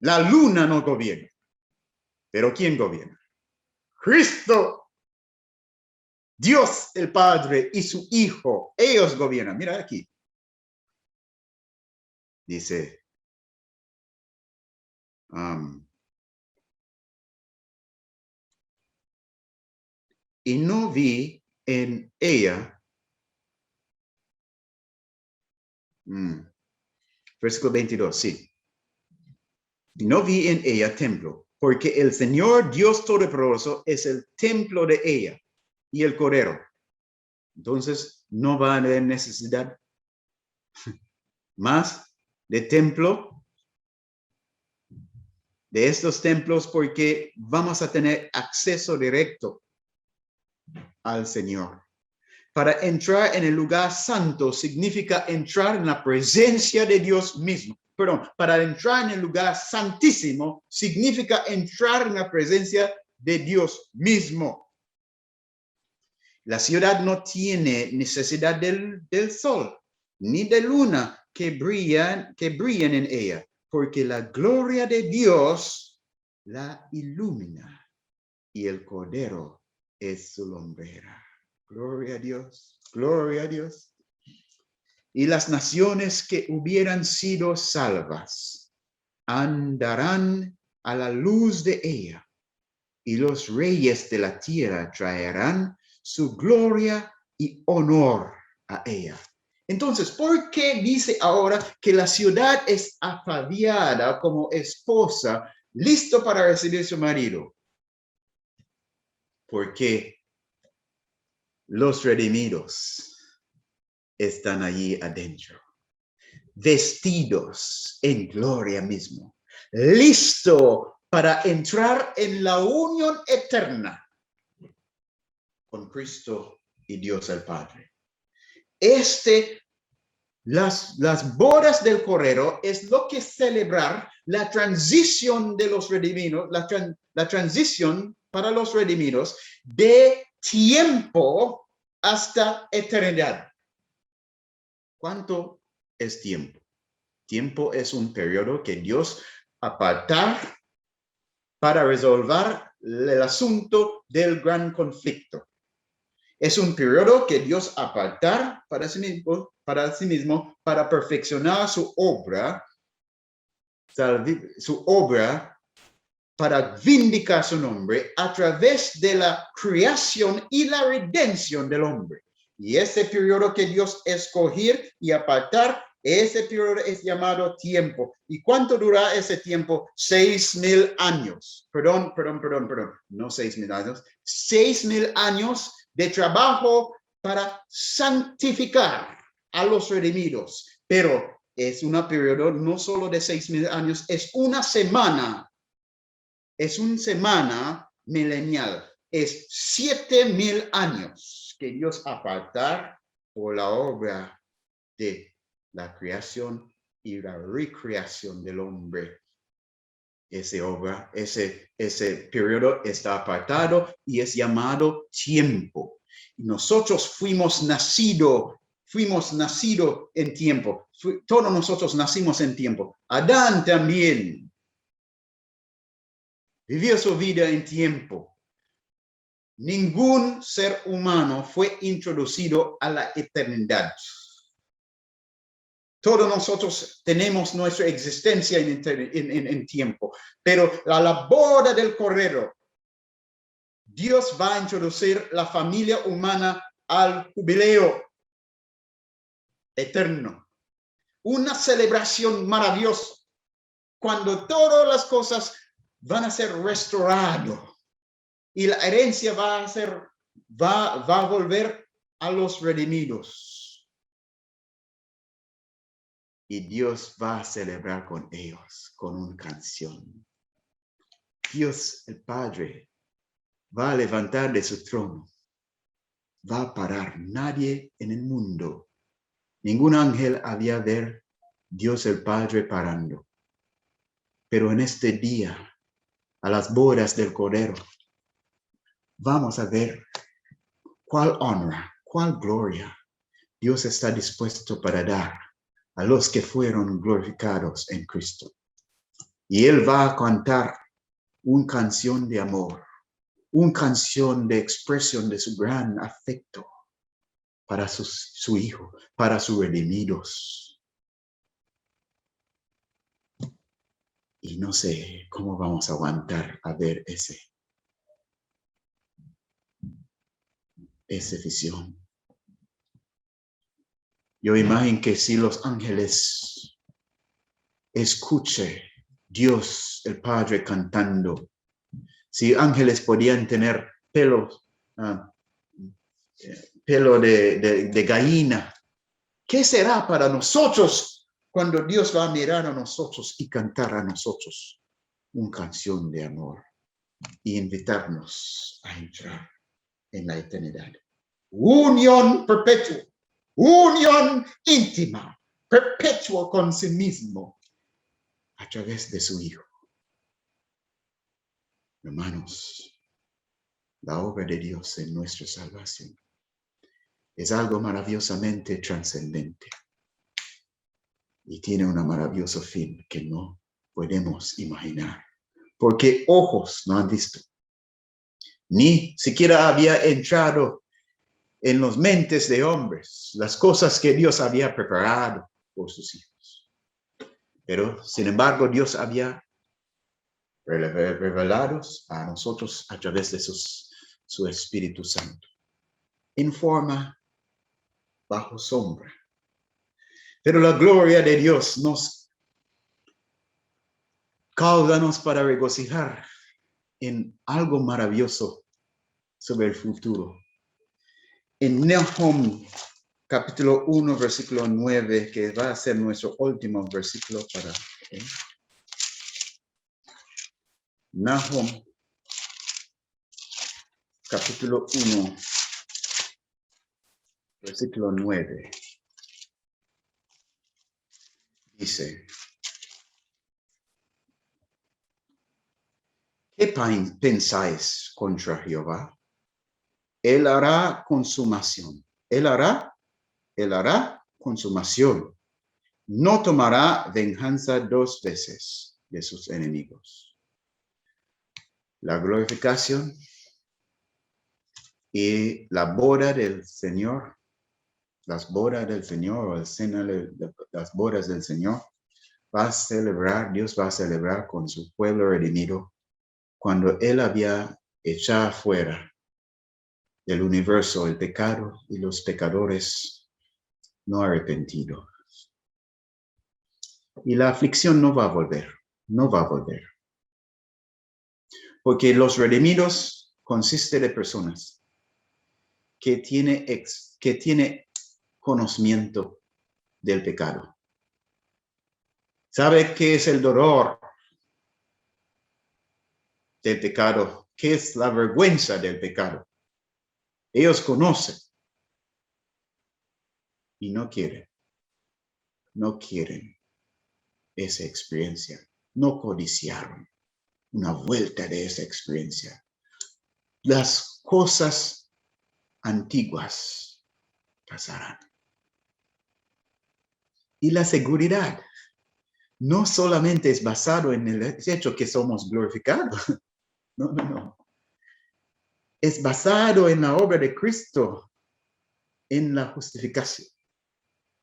la luna no gobierna. Pero ¿quién gobierna? Cristo, Dios el Padre y su Hijo, ellos gobiernan. Mira aquí. Dice, y no vi en ella, versículo 22, sí. Y no vi en ella templo, porque el Señor Dios Todopoderoso es el templo de ella y el Cordero. Entonces, no va a haber necesidad más de templo, de estos templos, porque vamos a tener acceso directo al Señor. Para entrar en el lugar santo significa entrar en la presencia de Dios mismo. Perdón, para entrar en el lugar santísimo significa entrar en la presencia de Dios mismo. La ciudad no tiene necesidad del sol ni de luna que brillen en ella, porque la gloria de Dios la ilumina y el Cordero es su lumbrera. Gloria a Dios, gloria a Dios. Y las naciones que hubieran sido salvas andarán a la luz de ella, y los reyes de la tierra traerán su gloria y honor a ella. Entonces, ¿por qué dice ahora que la ciudad es ataviada como esposa, listo para recibir su marido? Porque los redimidos están allí adentro, vestidos en gloria mismo, listo para entrar en la unión eterna con Cristo y Dios el Padre. Las bodas del Cordero es lo que celebrar la transición de los redimidos, la transición para los redimidos de tiempo hasta eternidad. ¿Cuánto es tiempo? Tiempo es un periodo que Dios aparta para resolver el asunto del gran conflicto. Es un periodo que Dios aparta para sí mismo para perfeccionar su obra para vindicar su nombre a través de la creación y la redención del hombre. Y ese periodo que Dios escoger y apartar, ese periodo es llamado tiempo. ¿Y cuánto dura ese tiempo? 6,000 años. Perdón. No 6,000 años. 6,000 años de trabajo para santificar a los redimidos. Pero es un periodo no solo de 6,000 años, es una semana. Es una semana milenial. Es 7,000 años que Dios apartar por la obra de la creación y la recreación del hombre. Ese periodo está apartado y es llamado tiempo. Nosotros fuimos nacidos en tiempo. Todos nosotros nacimos en tiempo. Adán también vivió su vida en tiempo. Ningún ser humano fue introducido a la eternidad. Todos nosotros tenemos nuestra existencia en tiempo, pero a la boda del Cordero, Dios va a introducir la familia humana al jubileo eterno. Una celebración maravillosa cuando todas las cosas van a ser restauradas y la herencia va a volver a los redimidos. Y Dios va a celebrar con ellos con una canción. Dios el Padre va a levantar de su trono. Va a parar. Nadie en el mundo, ningún ángel había ver Dios el Padre parando. Pero en este día, a las bodas del Cordero, vamos a ver cuál honra, cuál gloria Dios está dispuesto para dar a los que fueron glorificados en Cristo. Y Él va a cantar una canción de amor, una canción de expresión de su gran afecto para su Hijo, para sus redimidos. Y no sé cómo vamos a aguantar a ver esa visión. Yo imagino que si los ángeles escuchen Dios, el Padre cantando, si ángeles podían tener pelo de gallina, ¿qué será para nosotros cuando Dios va a mirar a nosotros y cantar a nosotros una canción de amor y invitarnos a entrar en la eternidad? Unión perpetua, unión íntima, perpetua con sí mismo a través de su Hijo. Hermanos, la obra de Dios en nuestra salvación es algo maravillosamente trascendente y tiene un maravilloso fin que no podemos imaginar, porque ojos no han visto, ni siquiera había entrado en las mentes de hombres las cosas que Dios había preparado por sus hijos. Pero, sin embargo, Dios había revelado a nosotros a través de su Espíritu Santo, en forma bajo sombra. Pero la gloria de Dios nos causa para regocijar en algo maravilloso sobre el futuro. En Nahum, capítulo 1, versículo 9, que va a ser nuestro último versículo para hoy. Nahum, capítulo 1, versículo 9. Dice: ¿qué pensáis contra Jehová? Él hará consumación. Él hará consumación. No tomará venganza 2 veces de sus enemigos. La glorificación y la boda del Señor, las bodas del Señor, o las bodas del Señor, Dios va a celebrar con su pueblo redimido cuando Él había echado fuera del universo el pecado y los pecadores no arrepentidos. Y la aflicción no va a volver. Porque los redimidos consiste de personas que tiene conocimiento del pecado. ¿Sabe qué es el dolor del pecado? ¿Qué es la vergüenza del pecado? Ellos conocen y no quieren esa experiencia. No codiciaron una vuelta de esa experiencia. Las cosas antiguas pasarán. Y la seguridad no solamente es basado en el hecho que somos glorificados. No. Es basado en la obra de Cristo, en la justificación.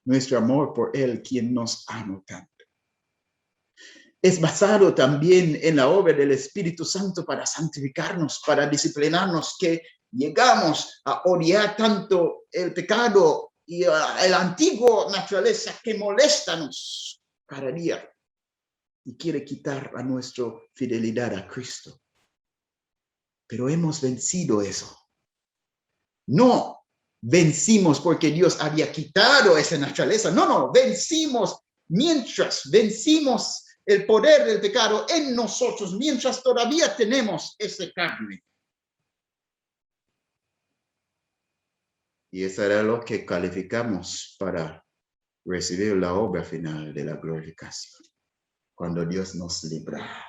Nuestro amor por Él, quien nos amó tanto. Es basado también en la obra del Espíritu Santo para santificarnos, para disciplinarnos, que llegamos a odiar tanto el pecado y la antigua naturaleza que molestanos cada día y quiere quitar a nuestra fidelidad a Cristo. Pero hemos vencido eso. No vencimos porque Dios había quitado esa naturaleza. No, vencimos mientras vencimos el poder del pecado en nosotros, mientras todavía tenemos esa carne. Y eso era lo que calificamos para recibir la obra final de la glorificación. Cuando Dios nos libra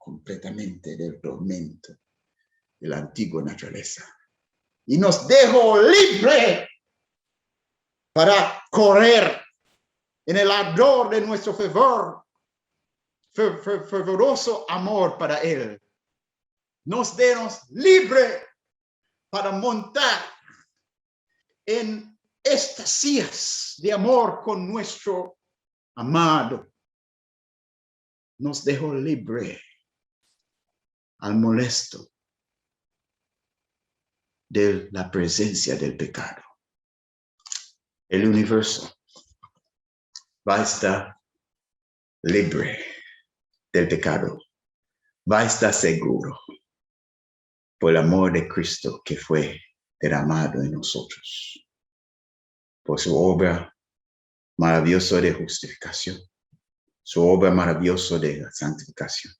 completamente del tormento de la antigua naturaleza y nos dejó libre para correr en el ardor de nuestro fervoroso amor para Él. Nos dejó libre para montar en extasías de amor con nuestro amado. Nos dejó libre al molesto de la presencia del pecado. El universo va a estar libre del pecado, va a estar seguro por el amor de Cristo que fue derramado en nosotros, por su obra maravillosa de justificación, su obra maravillosa de santificación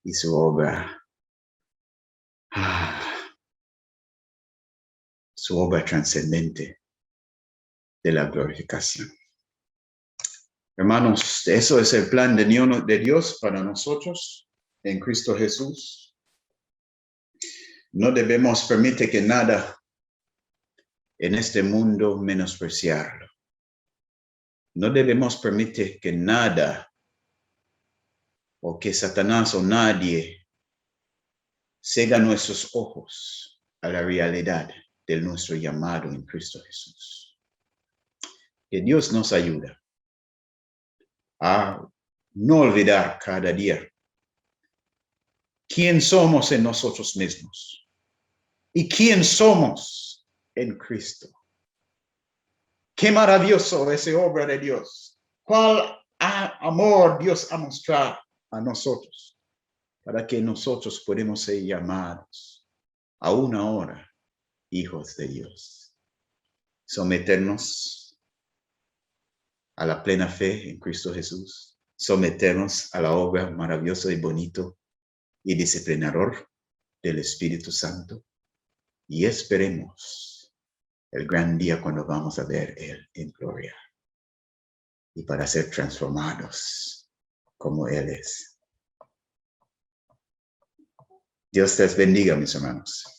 y su obra trascendente de la glorificación. Hermanos, eso es el plan de Dios para nosotros en Cristo Jesús. No debemos permitir que nada en este mundo menospreciarlo. No debemos permitir que nada o que Satanás o nadie cega nuestros ojos a la realidad de nuestro llamado en Cristo Jesús. Que Dios nos ayude a no olvidar cada día quién somos en nosotros mismos y quién somos en Cristo. Qué maravilloso es esa obra de Dios. Cuál amor Dios ha mostrado a nosotros para que nosotros podamos ser llamados a una hora hijos de Dios. Someternos a la plena fe en Cristo Jesús, someternos a la obra maravillosa y bonito y disciplinador del Espíritu Santo y esperemos el gran día cuando vamos a ver Él en gloria y para ser transformados como Él es. Dios les bendiga, mis hermanos.